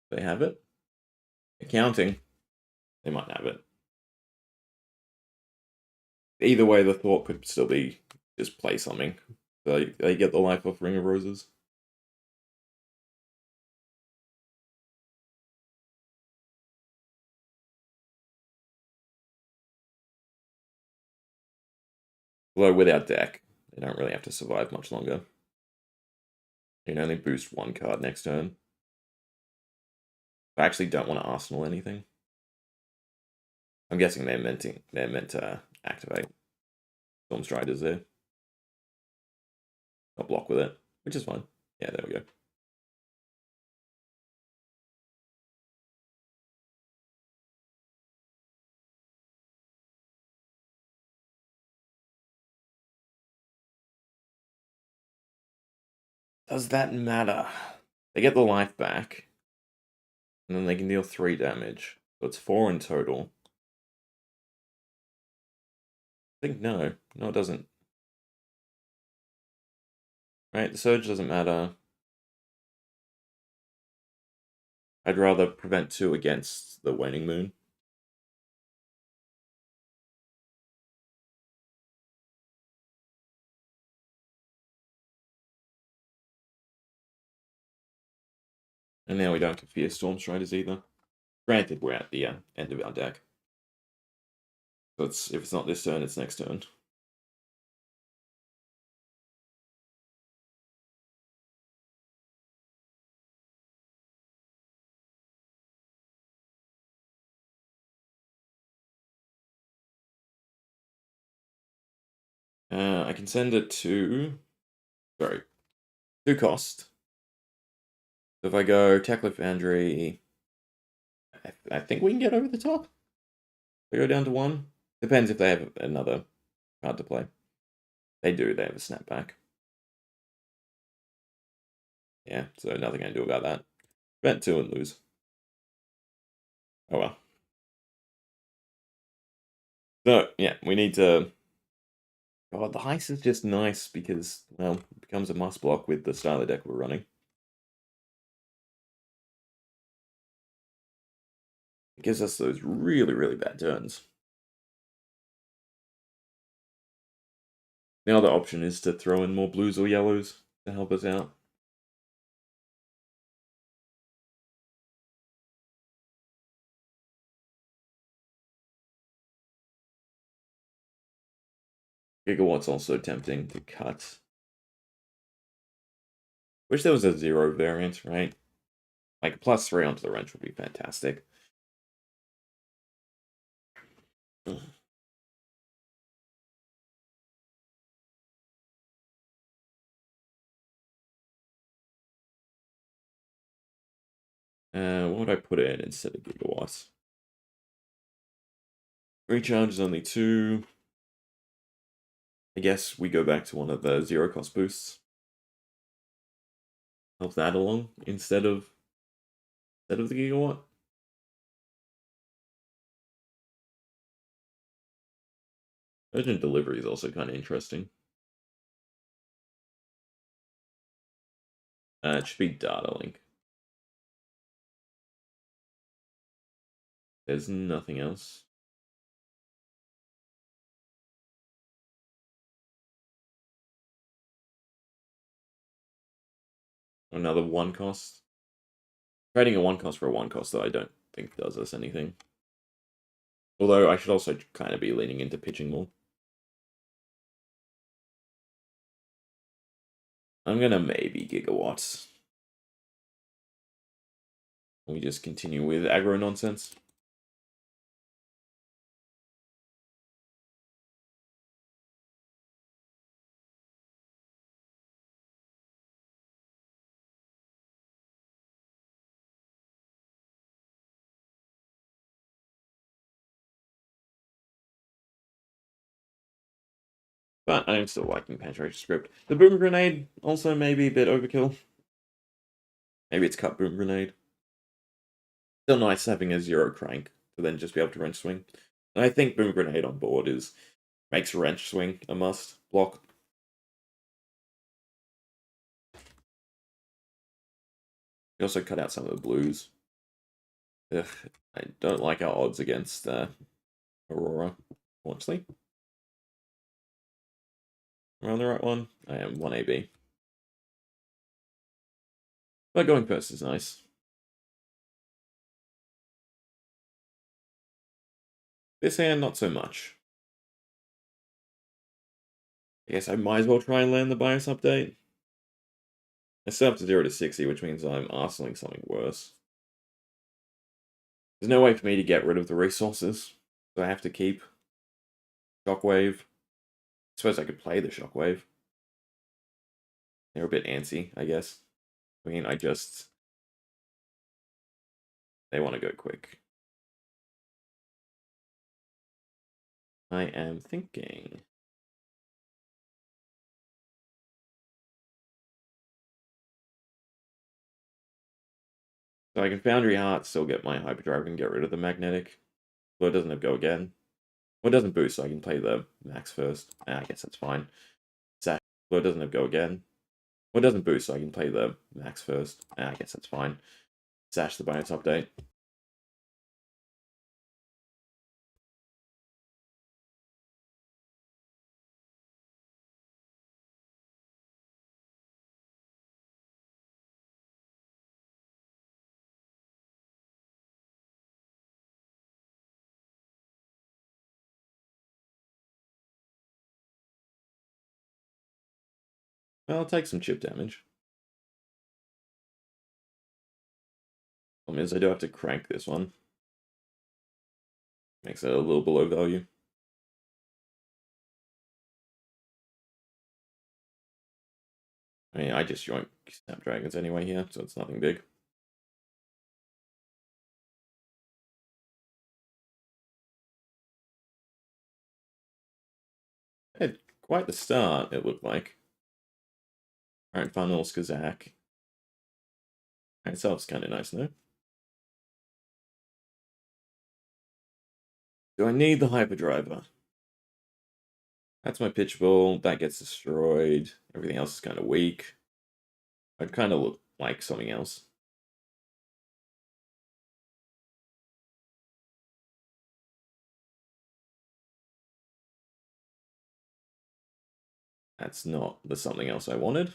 They have it. Accounting. They might have it. Either way, the thought could still be just play something. They get the life off Ring of Roses. Although with our deck, they don't really have to survive much longer. You can only boost 1 card next turn. I actually don't want to Arsenal anything. I'm guessing they're meant to activate Stormstriders there. I'll block with it, which is fine. Yeah, there we go. Does that matter? They get the life back, and then they can deal 3 damage. So it's 4 in total. I think no. No, it doesn't. Right, the surge doesn't matter. I'd rather prevent 2 against the waning moon. And now we don't have Fear Storm Striders either. Granted, we're at the end of our deck. So if it's not this turn, it's next turn. I can send it to... Sorry. 2 cost. So if I go Techliff Foundry... I think we can get over the top. They go down to 1. Depends if they have another card to play. They do, they have a snapback. Yeah, so nothing I can do about that. Bet 2 and lose. Oh well. So, yeah, we need to... God, the heist is just nice because, well, it becomes a must block with the style of deck we're running. It gives us those really, really bad turns. The other option is to throw in more blues or yellows to help us out. Gigawatt's also tempting to cut. Wish there was a 0 variant, right? Like +3 onto the wrench would be fantastic. What would I put in instead of gigawatts? Recharge is only 2. I guess we go back to one of the 0 cost boosts. Help that along instead of the gigawatt. Urgent delivery is also kind of interesting. It should be data link. There's nothing else. Another 1 cost. Trading a 1 cost for a 1 cost, though, I don't think does us anything. Although I should also kind of be leaning into pitching more. I'm gonna maybe gigawatts. We just continue with aggro nonsense. But I am still liking Penetration Script. The Boom Grenade also may be a bit overkill. Maybe it's cut Boom Grenade. Still nice having a 0 crank to then just be able to wrench swing. And I think Boom Grenade on board makes wrench swing a must block. We also cut out some of the blues. Ugh, I don't like our odds against Aurora, honestly. Am I on the right one? I am 1 AB. But going first is nice. This hand, not so much. I guess I might as well try and land the BIOS update. I still have to 0 to 60, which means I'm arsenaling something worse. There's no way for me to get rid of the resources, so I have to keep Shockwave. I suppose I could play the Shockwave. They're a bit antsy, I guess. I mean, they want to go quick. I am thinking... So I can Foundry Heart, still get my Hyperdrive and get rid of the Magnetic. But it doesn't have Go Again. Well, it doesn't boost, so I can play the Max first. I guess that's fine. Sash. Well, it doesn't have Go Again. Well, it doesn't boost, so I can play the Max first. I guess that's fine. Sash the bonus update. Well, I'll take some chip damage. Problem is, I do have to crank this one. Makes it a little below value. I mean, I just joined Snapdragons anyway here, so it's nothing big. Had quite the start, it looked like. Alright, fun little Skazak. Alright, self's kind of nice, though. Do I need the Hyperdriver? That's my pitch ball. That gets destroyed. Everything else is kind of weak. I'd kind of look like something else. That's not the something else I wanted.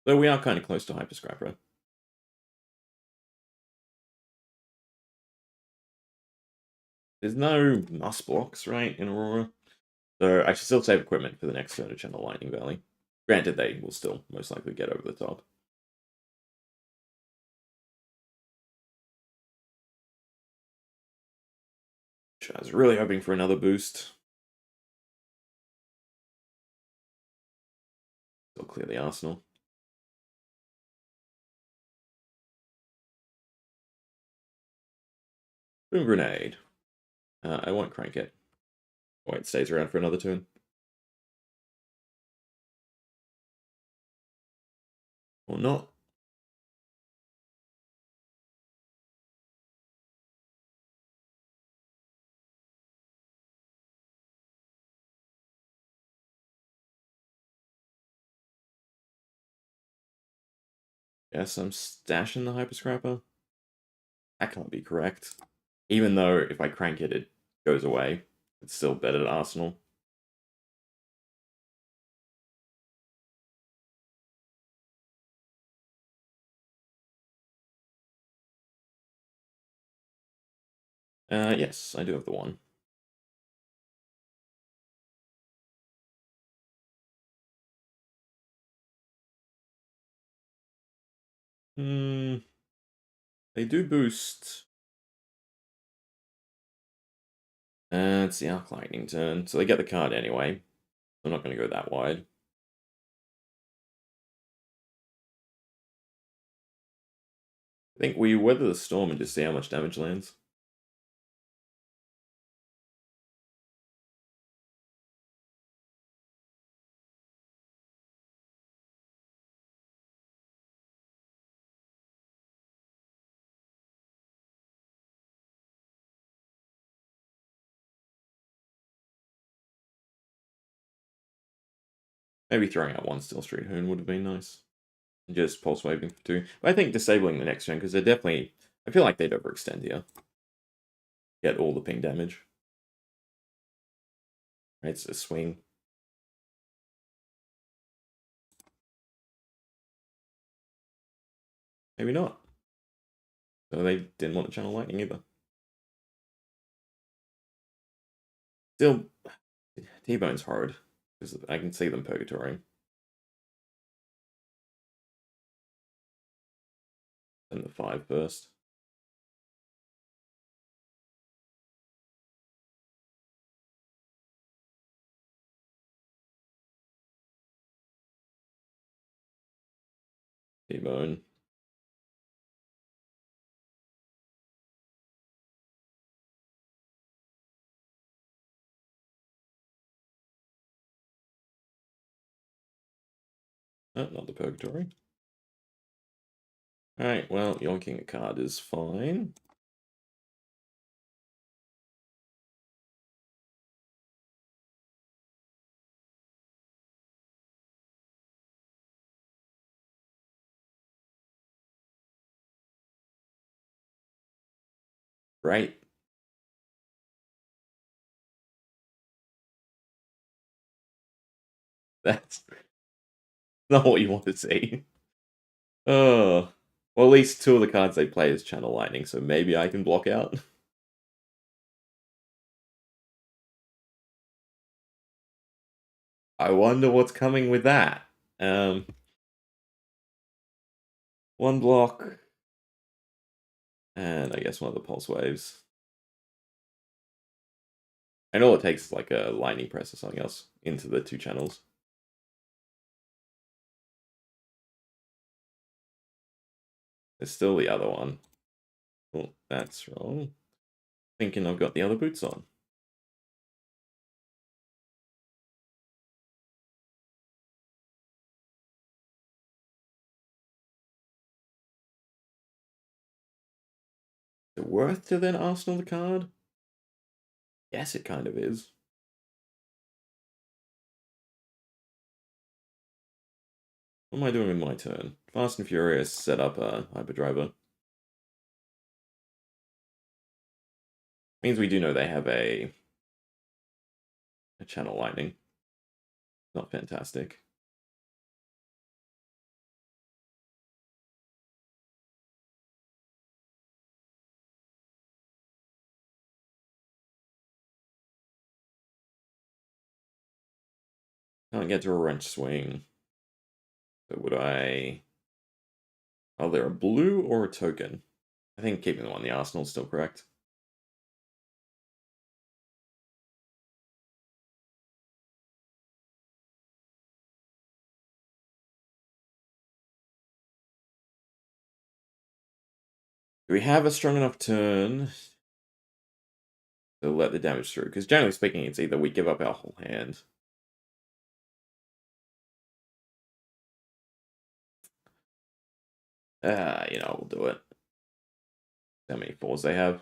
Though we are kind of close to Hyper Scrapper. There's no must blocks, right, in Aurora? So I should still save equipment for the next turn to channel Lightning Valley. Granted, they will still most likely get over the top. I was really hoping for another boost. Still clear the arsenal. Boom Grenade. I won't crank it. Oh, it stays around for another turn. Or not. Yes, I'm stashing the Hyper Scrapper. That can't be correct. Even though if I crank it, it goes away. It's still better than Arsenal. Yes, I do have the one. They do boost. It's the Arc Lightning turn, so they get the card anyway. I'm not going to go that wide. I think we weather the storm and just see how much damage lands. Maybe throwing out one Steel Street Hoon would have been nice. And just Pulse Waving for 2. But I think disabling the next turn, because they're definitely... I feel like they'd overextend here. Get all the ping damage. Right, it's a swing. Maybe not. So they didn't want to channel Lightning either. Still, T-Bone's hard, because I can see them purgatoring. And the 5 first. T-Bone. Oh, not the Purgatory. Alright, well, yonking a card is fine. Right. That's not what you want to see. Oh. Well, at least two of the cards they play is Channel Lightning, so maybe I can block out. I wonder what's coming with that. One block. And I guess one of the Pulse Waves. And all it takes is like a Lightning Press or something else into the two channels. There's still the other one. Oh, that's wrong. Thinking I've got the other boots on. Is it worth to then Arsenal the card? Yes, it kind of is. What am I doing with my turn? Fast and Furious set up a Hyperdriver. Means we do know they have a Channel Lightning. Not fantastic. Can't get to a wrench swing. So would I... Oh, they're a blue or a token? I think keeping them on the Arsenal is still correct. Do we have a strong enough turn to let the damage through? Because generally speaking, it's either we give up our whole hand. We'll do it. How many fours they have?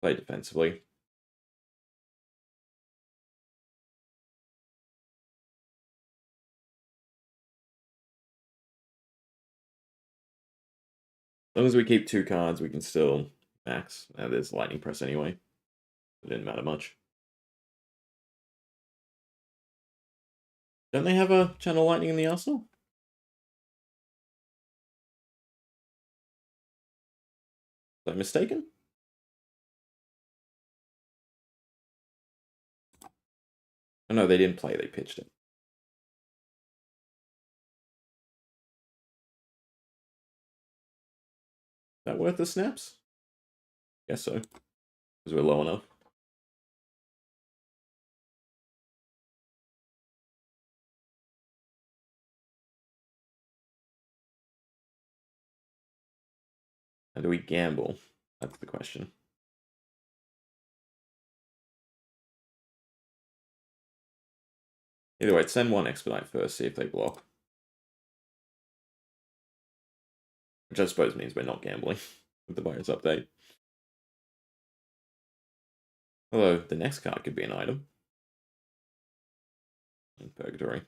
Play defensively. As long as we keep two cards, we can still max. There's Lightning Press anyway. It didn't matter much. Don't they have a Channel Lightning in the arsenal? Am I mistaken? Oh no, they didn't play, they pitched it. Is that worth the snaps? Guess so. Because we're low enough. And do we gamble? That's the question. Either way, send one Expedite first, see if they block. Which I suppose means we're not gambling with the buyer's update. Although, the next card could be an item. In Purgatory.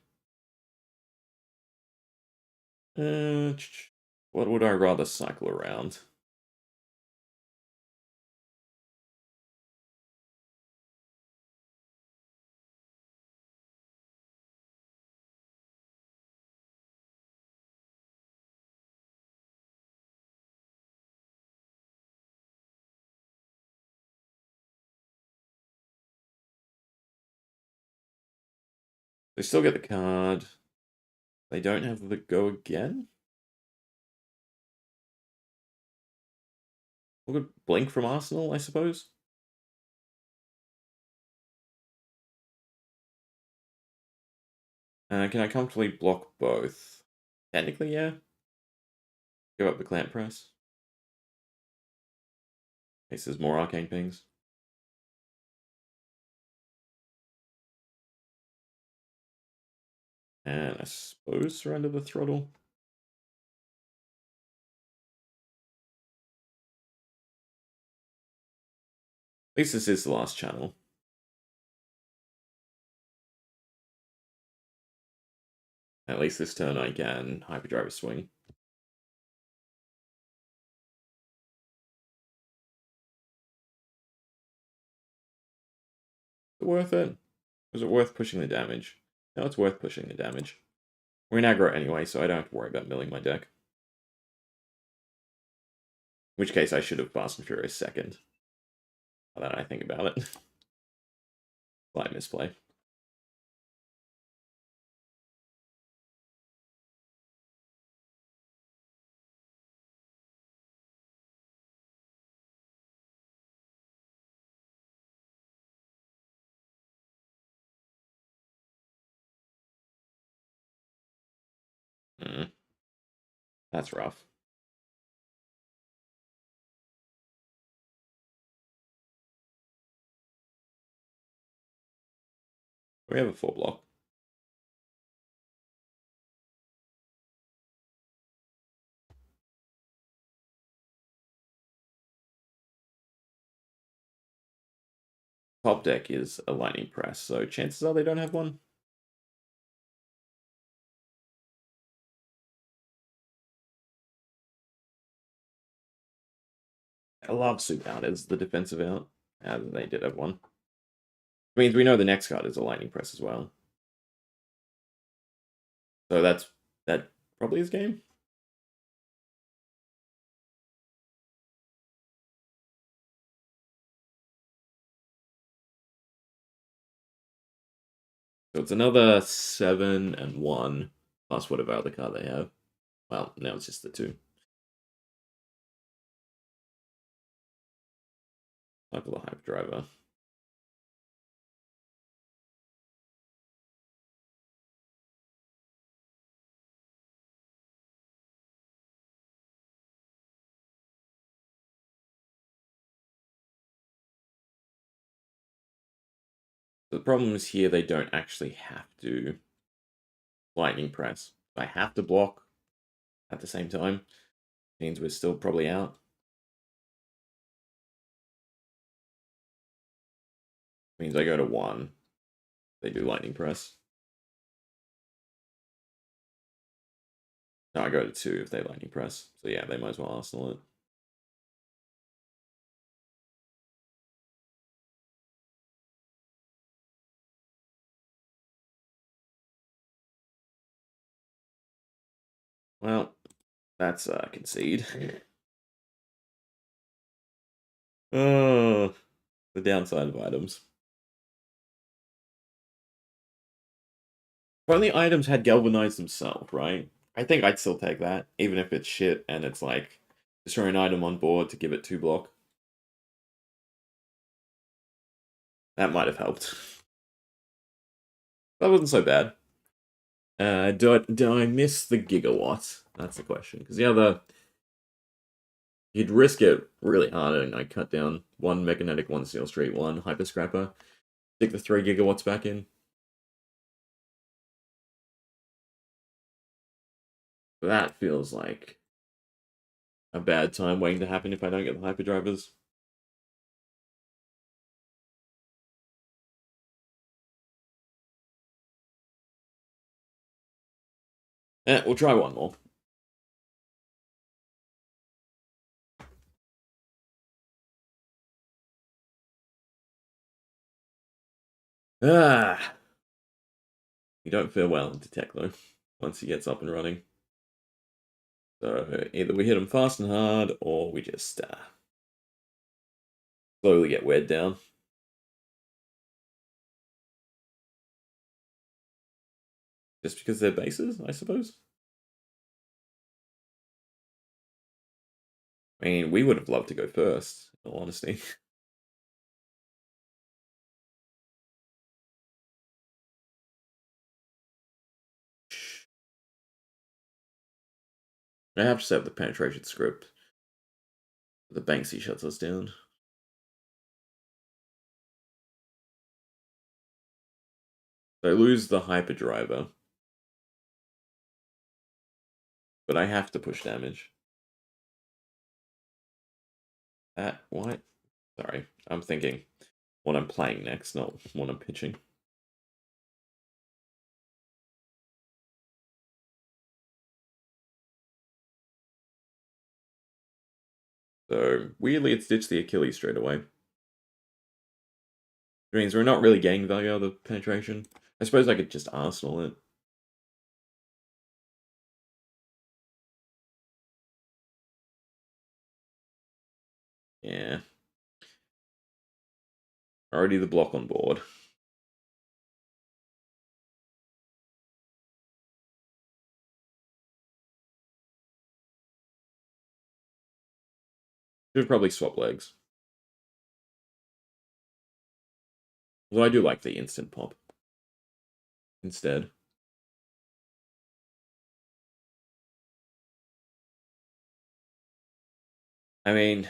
What would I rather cycle around? They still get the card. They don't have the go again? We could blink from Arsenal, I suppose. Can I comfortably block both? Technically, yeah. Give up the clamp press. In case there's more arcane pings. And I suppose surrender the throttle. At least this is the last channel. At least this turn I can hyperdrive a swing. Is it worth it? Was it worth pushing the damage? No, it's worth pushing the damage. We're in aggro anyway, so I don't have to worry about milling my deck. In which case I should have Fast and Furious second. Now that I think about it. Slight misplay. That's rough. We have a 4-block. Top deck is a lightning press, so chances are they don't have one. I love soup out as the defensive out. They did have one. It means we know the next card is a lightning press as well. So that probably is game. So it's another 7 and 1 plus whatever other card they have. Well, now it's just the 2. Like the hyperdriver. The problem is here they don't actually have to lightning press. I have to block at the same time. Means we're still probably out. Means I go to 1. They do lightning press. No, I go to 2 if they lightning press. So yeah, they might as well arsenal it. Well, that's concede. Oh, the downside of items. If only items had galvanized themselves, right? I think I'd still take that, even if it's shit and it's like destroy an item on board to give it 2 block. That might have helped. That wasn't so bad. Do I miss the gigawatt? That's the question. Because the other, you'd risk it really hard, and I cut down 1 Mechanetic, 1 Steel Street, 1 Hyper Scrapper. Stick the 3 gigawatts back in. That feels like a bad time waiting to happen if I don't get the hyperdrivers. We'll try one more. Ah, you don't feel well into Klloo once he gets up and running. So either we hit him fast and hard, or we just slowly get weighed down. Just because they're bases, I suppose. I mean, we would have loved to go first, in all honesty. I have to set up the penetration script. The Banksy shuts us down. So I lose the hyperdriver. but I have to push damage. Why? Sorry, I'm thinking what I'm playing next, not what I'm pitching. So, weirdly, it's ditched the Achilles straight away. Which means we're not really gaining value out of the penetration. I suppose I could just Arsenal it. Yeah. Already the block on board. Should probably swap legs. Although I do like the instant pop. Instead. I mean,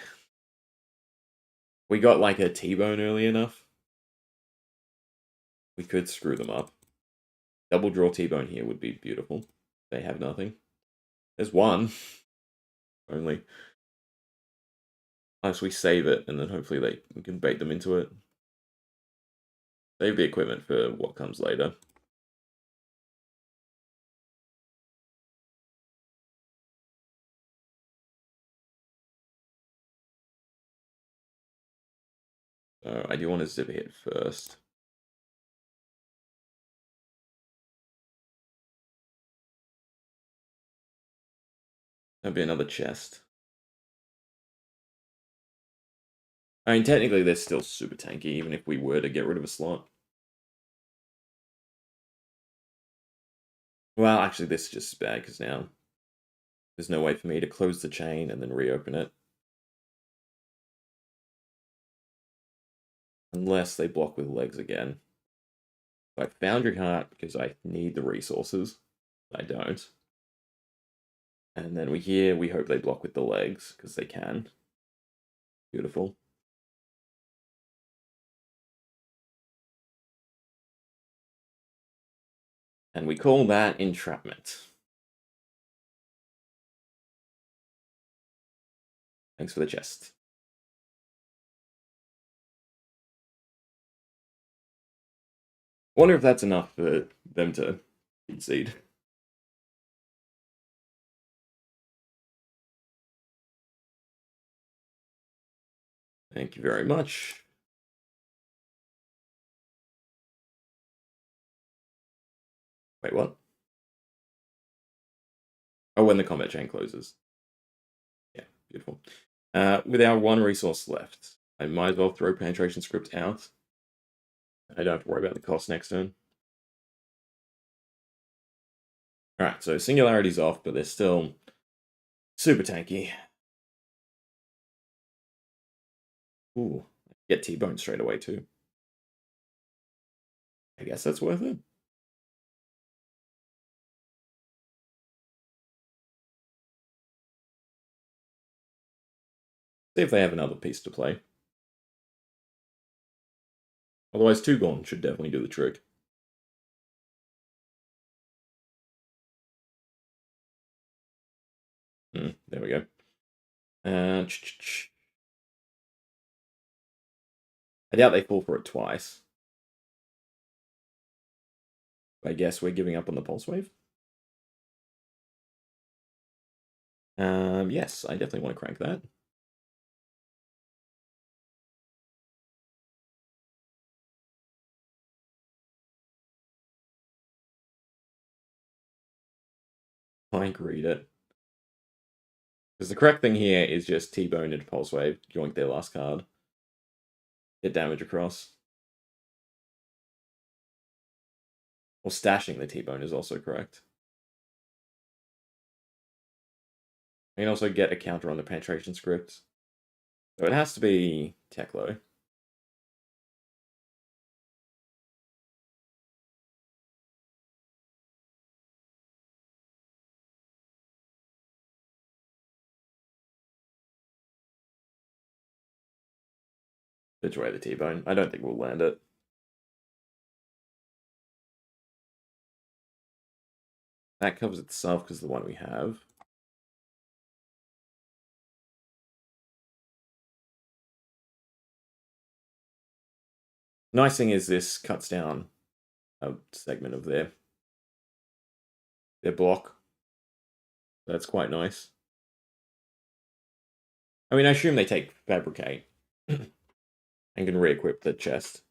we got like a T-bone early enough. We could screw them up. Double draw T-bone here would be beautiful. They have nothing. There's one. Only. Unless we save it, and then hopefully we can bait them into it. Save the equipment for what comes later. So I do want to zip a hit first. That'd be another chest. I mean, technically, they're still super tanky, even if we were to get rid of a slot. Well, actually, this is just bad, because now there's no way for me to close the chain and then reopen it. Unless they block with legs again. I Foundry Heart because I need the resources. I don't. And then we hope they block with the legs, because they can. Beautiful. And we call that entrapment. Thanks for the chest. Wonder if that's enough for them to concede. Thank you very much. Wait, what? Oh, when the combat chain closes. Yeah, beautiful. With our one resource left, I might as well throw penetration script out. I don't have to worry about the cost next turn. Alright, so Singularity's off, but they're still super tanky. Ooh, get T-bone straight away too. I guess that's worth it. See if they have another piece to play. Otherwise, 2 gone should definitely do the trick. There we go. I doubt they fall for it twice. I guess we're giving up on the pulse wave. Yes, I definitely want to crank that. Plank read it. Because the correct thing here is just T-bone into pulse wave, joink their last card. Get damage across. Or stashing the T-bone is also correct. You can also get a counter on the penetration script. So it has to be Klloo. Betray the T-bone. I don't think we'll land it. That covers itself because the one we have. Nice thing is this cuts down a segment of their block. That's quite nice. I mean, I assume they take Fabricate and can re-equip the chest.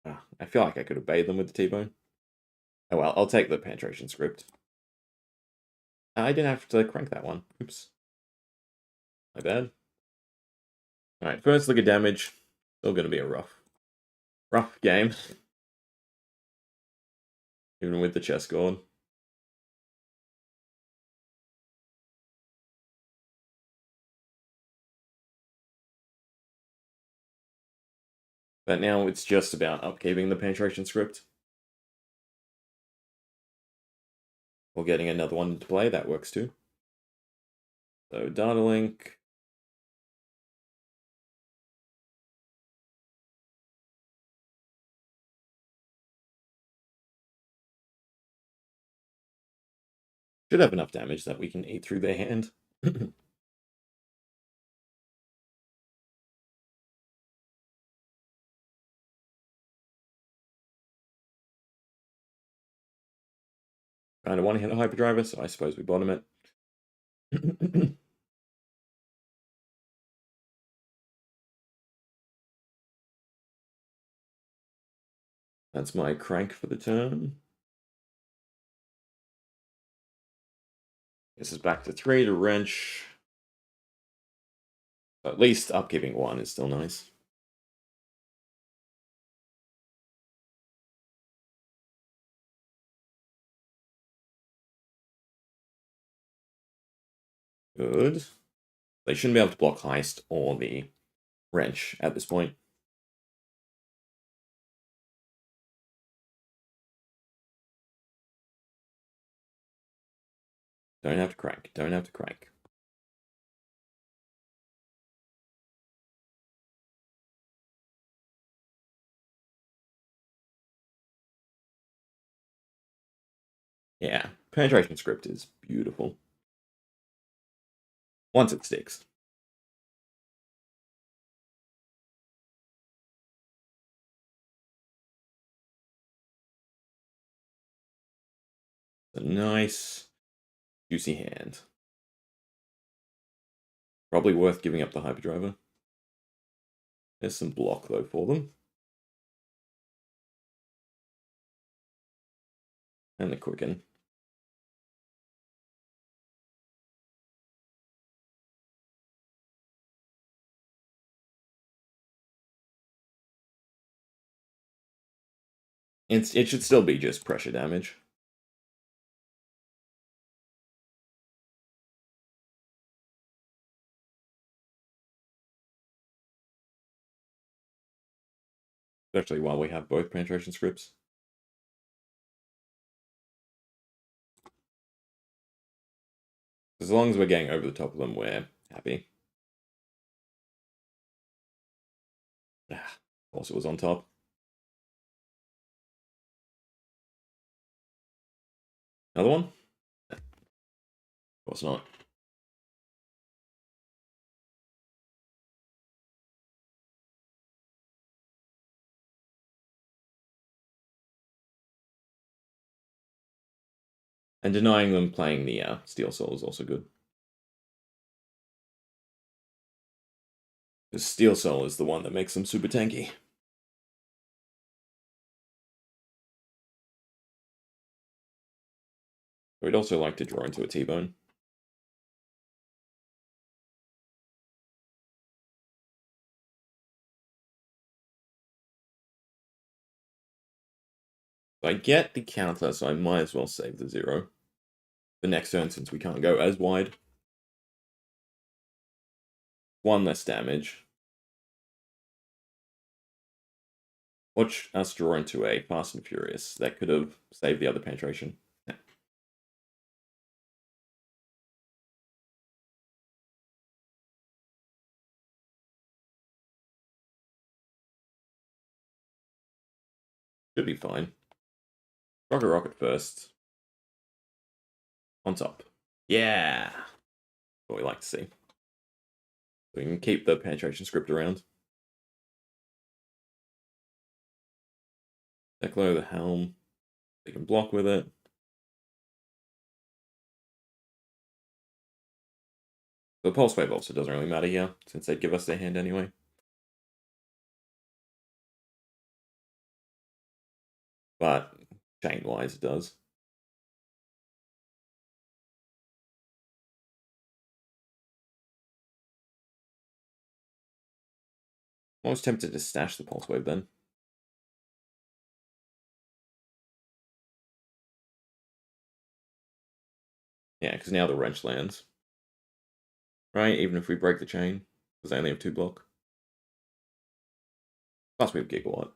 I feel like I could have bathed them with the T-Bone. Oh well, I'll take the penetration script. I didn't have to crank that one. Oops. My bad. Alright, first look at damage. Still going to be a rough game. Even with the chest gone. But now it's just about upkeeping the penetration script. Or getting another one into play, that works too. So data link. Should have enough damage that we can eat through their hand. Kind of want to hit a hyperdriver, so I suppose we bottom it. That's my crank for the turn. This is back to 3 to wrench. At least upkeeping 1 is still nice. Good. They shouldn't be able to block Heist or the wrench at this point. Don't have to crank. Don't have to crank. Yeah, penetration script is beautiful. Once it sticks. A nice, juicy hand. Probably worth giving up the hyperdriver. There's some block, though, for them. And the quicken. It should still be just pressure damage. Especially while we have both penetration scripts. As long as we're getting over the top of them, we're happy. Also was on top. Another one? Of course not. And denying them playing the Steel Soul is also good. Because Steel Soul is the one that makes them super tanky. We'd also like to draw into a T-Bone. I get the counter, so I might as well save the 0 the next turn since we can't go as wide. 1 less damage. Watch us draw into a Fast and Furious. That could have saved the other penetration. Should be fine. Rocket first. On top. Yeah! What we like to see. So we can keep the penetration script around. Klloo the helm. They can block with it. The pulse wave also doesn't really matter here, since they'd give us their hand anyway. But chain-wise, it does. I was tempted to stash the pulse wave then. Yeah, because now the wrench lands. Right, even if we break the chain, because they only have 2 block. Plus we have Gigawatt.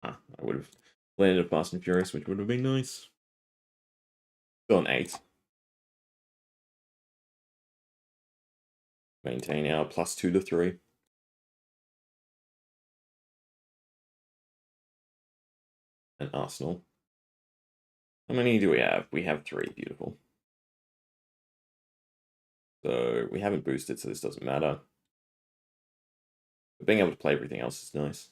I would have landed a Fast and Furious, which would have been nice. Still an 8. Maintain our +2 to 3. An Arsenal. How many do we have? We have 3. Beautiful. So we haven't boosted, so this doesn't matter. But being able to play everything else is nice.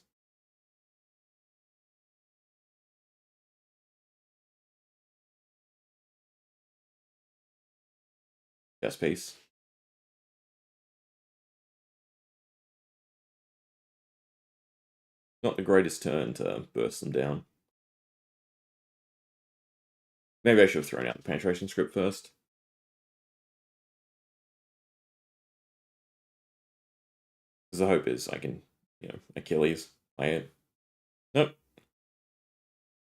Chess piece. Not the greatest turn to burst them down. Maybe I should have thrown out the penetration script first. Because the hope is I can, Achilles play it. Nope.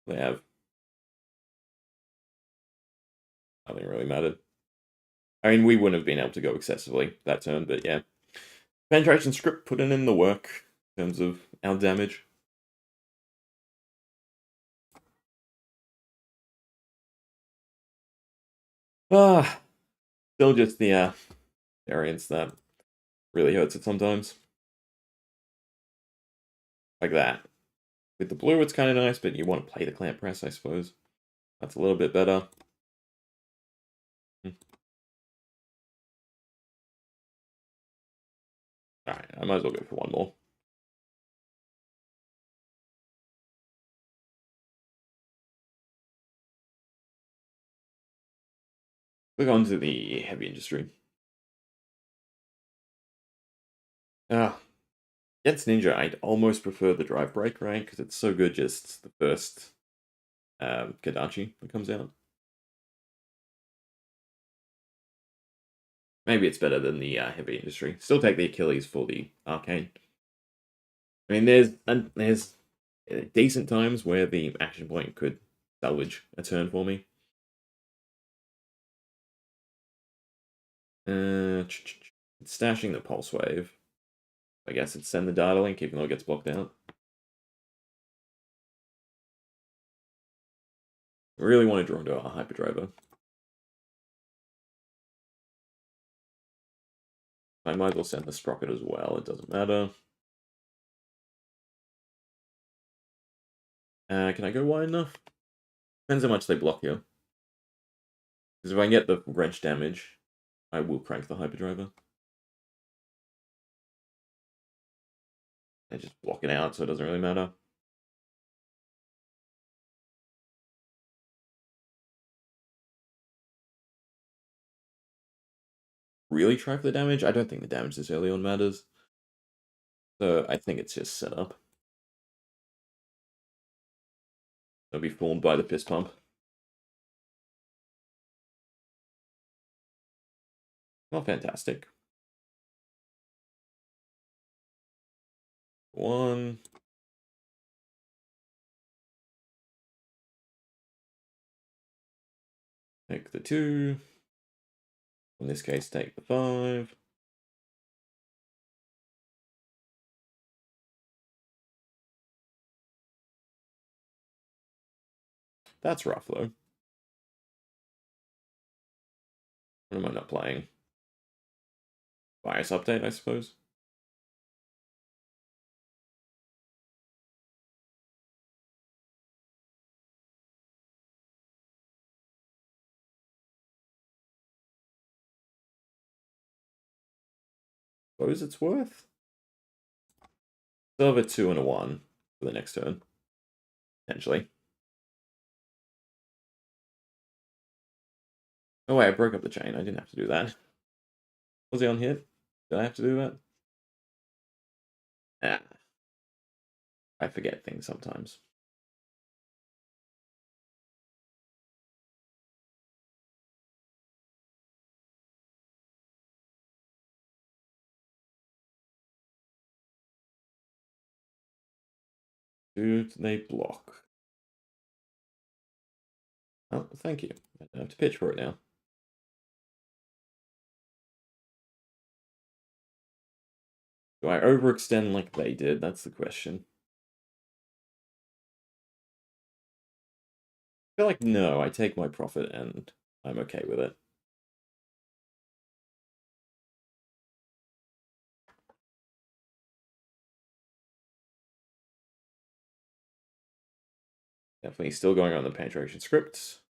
They have. Nothing really mattered. I mean, we wouldn't have been able to go excessively that turn, but yeah. Penetration script putting in the work in terms of our damage. Still just the variance that really hurts it sometimes. Like that. With the blue, it's kind of nice, but you want to play the clamp press, I suppose. That's a little bit better. Alright, I might as well go for one more. Click on to the heavy industry. Against Ninja, I'd almost prefer the drive break, right? Because it's so good just the first Kadachi that comes out. Maybe it's better than the heavy industry. Still take the Achilles for the arcane. I mean, there's decent times where the action point could salvage a turn for me. Stashing the pulse wave. I guess it's send the data link even though it gets blocked out. I really want to draw into a hyperdriver. I might as well send the sprocket as well, it doesn't matter. Can I go wide enough? Depends how much they block here. Because if I can get the wrench damage, I will crank the hyperdriver. I just block it out, so it doesn't really matter. Really track the damage? I don't think the damage this early on matters. So I think it's just set up. I'll be fooled by the fist pump. Well, fantastic. 1. Take the 2. In this case, take the 5. That's rough, though. What am I not playing? Bias update, I suppose. suppose it's worth. Still have a 2 and a 1 for the next turn, potentially. Oh wait, I broke up the chain. I didn't have to do that. Was he on hit? Did I have to do that? Ah. I forget things sometimes. Do they block? Oh, thank you. I don't have to pitch for it now. Do I overextend like they did? That's the question. I feel like no, I take my profit and I'm okay with it. Definitely still going on the penetration script.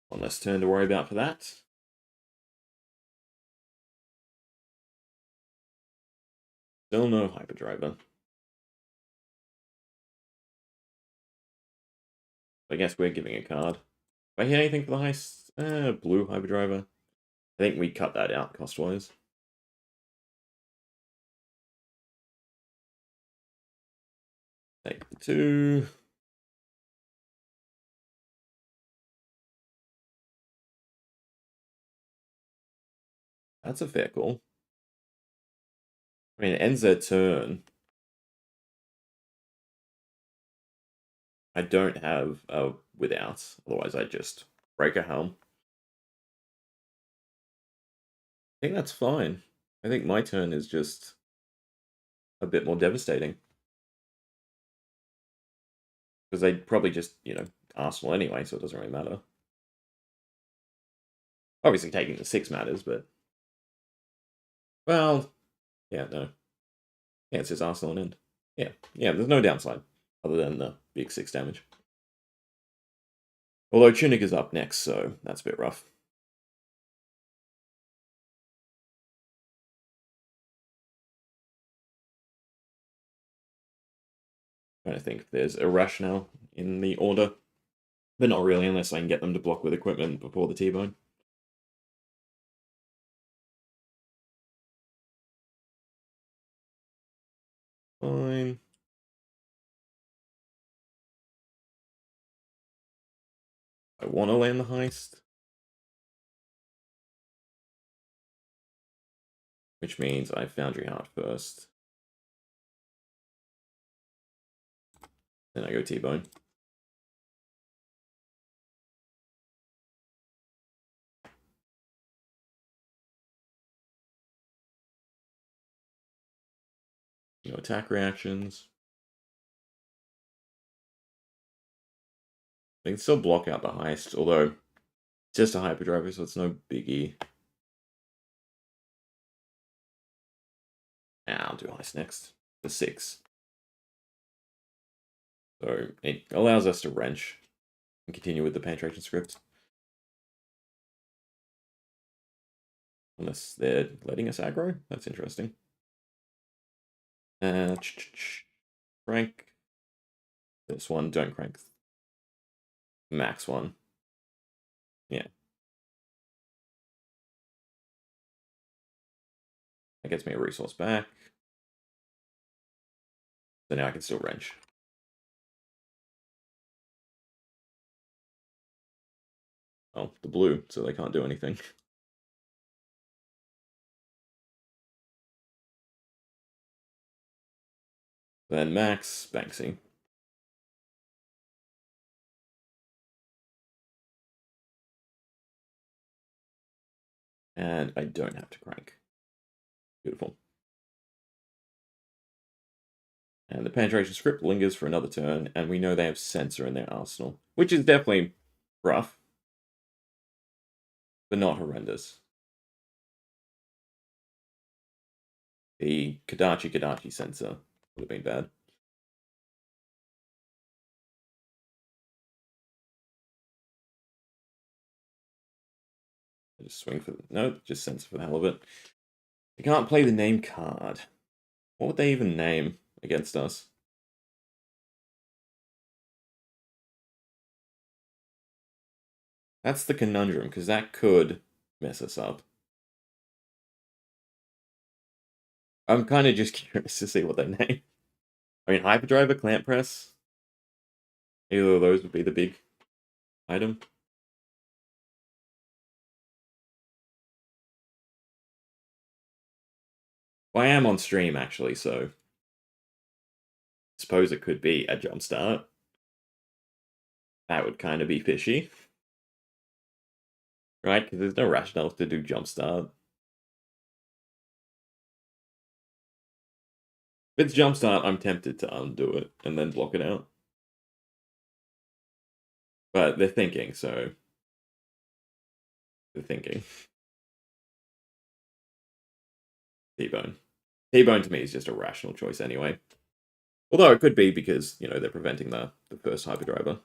One less turn to worry about for that. Still no hyperdriver. I guess we're giving a card. If I hit anything for the heist, blue hyperdriver. I think we cut that out cost-wise. Take the 2. That's a fair call. I mean, it ends their turn. I don't have a without, otherwise I just break a helm. I think that's fine. I think my turn is just a bit more devastating. Because they'd probably just, Arsenal anyway, so it doesn't really matter. Obviously taking the 6 matters, but... Well, yeah, no. Yeah, it's just Arsenal and end. Yeah, there's no downside, other than the big 6 damage. Although Tunic is up next, so that's a bit rough. Trying to think if there's a rationale in the order. But not really, unless I can get them to block with equipment before the T-bone. Fine. I want to land the heist. Which means I Foundry Heart first. Then I go T-bone. No attack reactions. They can still block out the heist, although it's just a hyperdriver, so it's no biggie. I'll do heist next. The 6. So it allows us to wrench and continue with the penetration script. Unless they're letting us aggro. That's interesting. Crank. This one, don't crank. Max 1. Yeah. That gets me a resource back. So now I can still wrench. Oh, the blue, so they can't do anything. Then Max, Banksy. And I don't have to crank. Beautiful. And the penetration script lingers for another turn, and we know they have Censor in their arsenal, which is definitely rough, but not horrendous. The Kadachi Censor would have been bad. I just swing for no, just Censor for the hell of it. They can't play the name card. What would they even name against us? That's the conundrum, because that could mess us up. I'm kind of just curious to see what they name. I mean, Hyperdrive or Clamp Press? Either of those would be the big item. Well, I am on stream, actually, so... I suppose it could be a Jumpstart. That would kind of be fishy. Right? Because there's no rationale to do Jumpstart. If it's Jumpstart, I'm tempted to undo it and then block it out. But they're thinking, so... They're thinking. T-Bone. T-Bone to me is just a rational choice anyway. Although it could be because, you know, they're preventing the first Hyperdriver.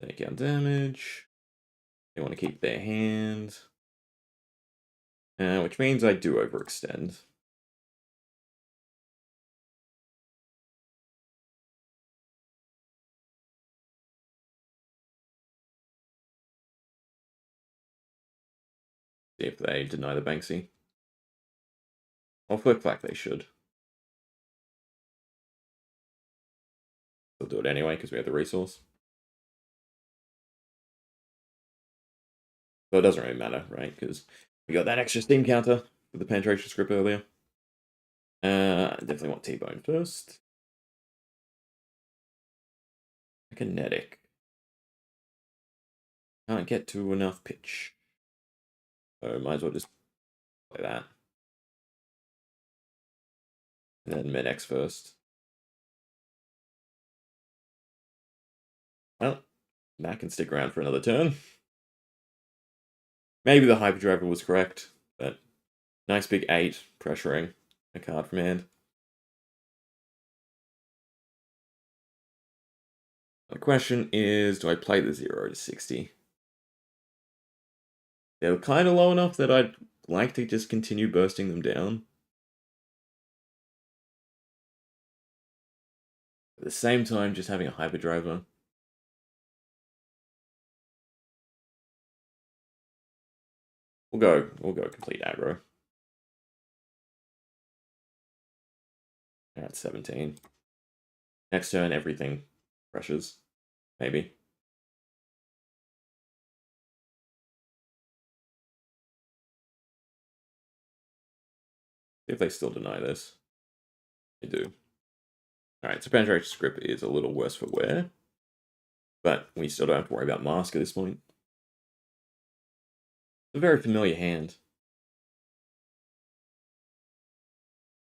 Take out damage. They want to keep their hand. Which means I do overextend. See if they deny the Banksy. Or flip back they should. We'll do it anyway because we have the resource. So it doesn't really matter, right? Because we got that extra steam counter with the penetration script earlier. I definitely want T-Bone first. Kinetic. Can't get to enough pitch. So might as well just play that. And then mid-X first. Well, that can stick around for another turn. Maybe the Hyperdriver was correct, but nice big 8 pressuring a card from hand. The question is, do I play the 0 to 60? They're kind of low enough that I'd like to just continue bursting them down. At the same time, just having a Hyperdriver. We'll go complete aggro. At 17. Next turn, everything pressures. Maybe. If they still deny this. They do. Alright, so penetration script is a little worse for wear. But we still don't have to worry about mask at this point. It's a very familiar hand.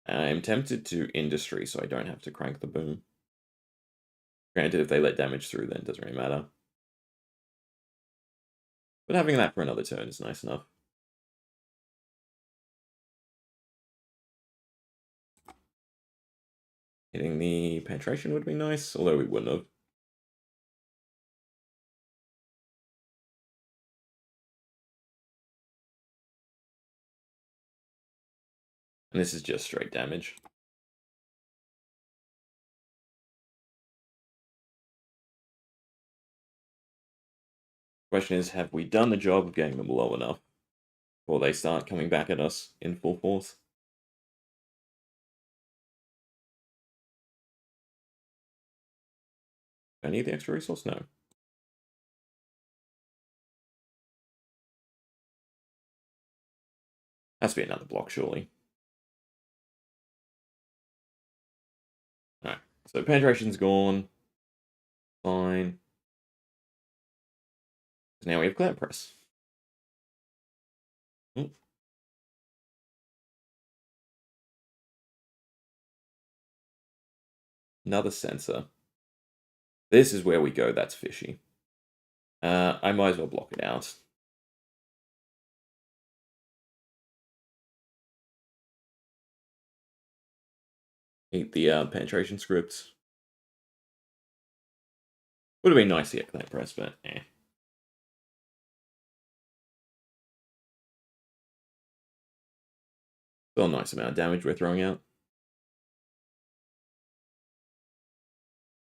I'm tempted to industry so I don't have to crank the boom. Granted, if they let damage through, then it doesn't really matter. But having that for another turn is nice enough. Hitting the penetration would be nice, although we wouldn't have. And this is just straight damage. Question is, have we done the job of getting them low enough before they start coming back at us in full force? Do I need the extra resource? No. Has to be another block, surely. Alright, so penetration's gone. Fine. Now we have clamp press. Ooh. Another sensor. This is where we go, that's fishy. I might as well block it out. Eat the penetration scripts. Would have been nice to get Clamp Press, but eh. Still a nice amount of damage we're throwing out.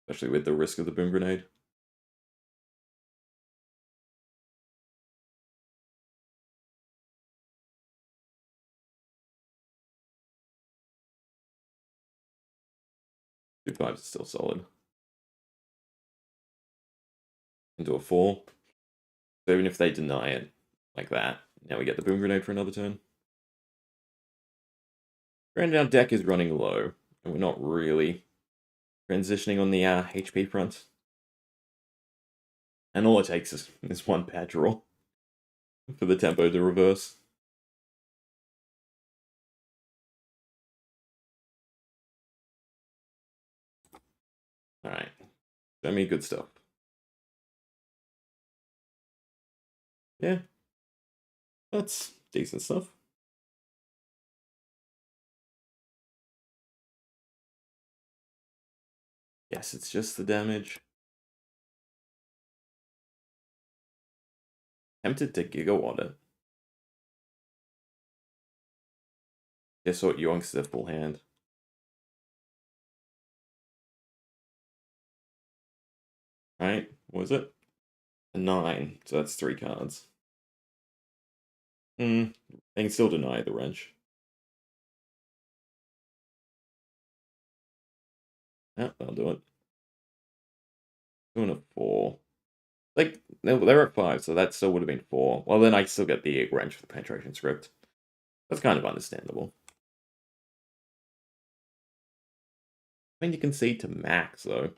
Especially with the risk of the Boom Grenade. Two 5s is still solid. Into a 4. So even if they deny it like that, now we get the Boom Grenade for another turn. Granted, our deck is running low, and we're not really transitioning on the HP front. And all it takes is one bad draw for the tempo to reverse. Alright. Show me good stuff. Yeah. That's decent stuff. Yes, it's just the damage. Tempted to gigawatt it. Guess what? Yoinks their full hand. Right? What was it? A 9. So that's 3 cards. They can still deny the wrench. Yeah, that'll do it. 2 and a 4. Like, they're at 5, so that still would have been 4. Well, then I still get the wrench for the penetration script. That's kind of understandable. I mean, you can see to max, though.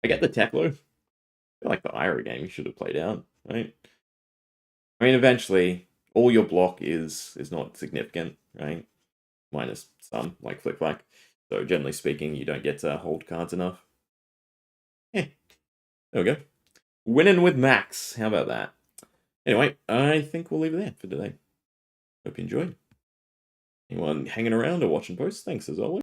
I get the Klloo. I feel like the Ira game you should have played out, right? I mean, eventually, all your block is not significant, right? Minus some, like Flick Flack. So generally speaking, you don't get to hold cards enough. Yeah, there we go. Winning with max. How about that? Anyway, I think we'll leave it there for today. Hope you enjoyed. Anyone hanging around or watching posts? Thanks as always.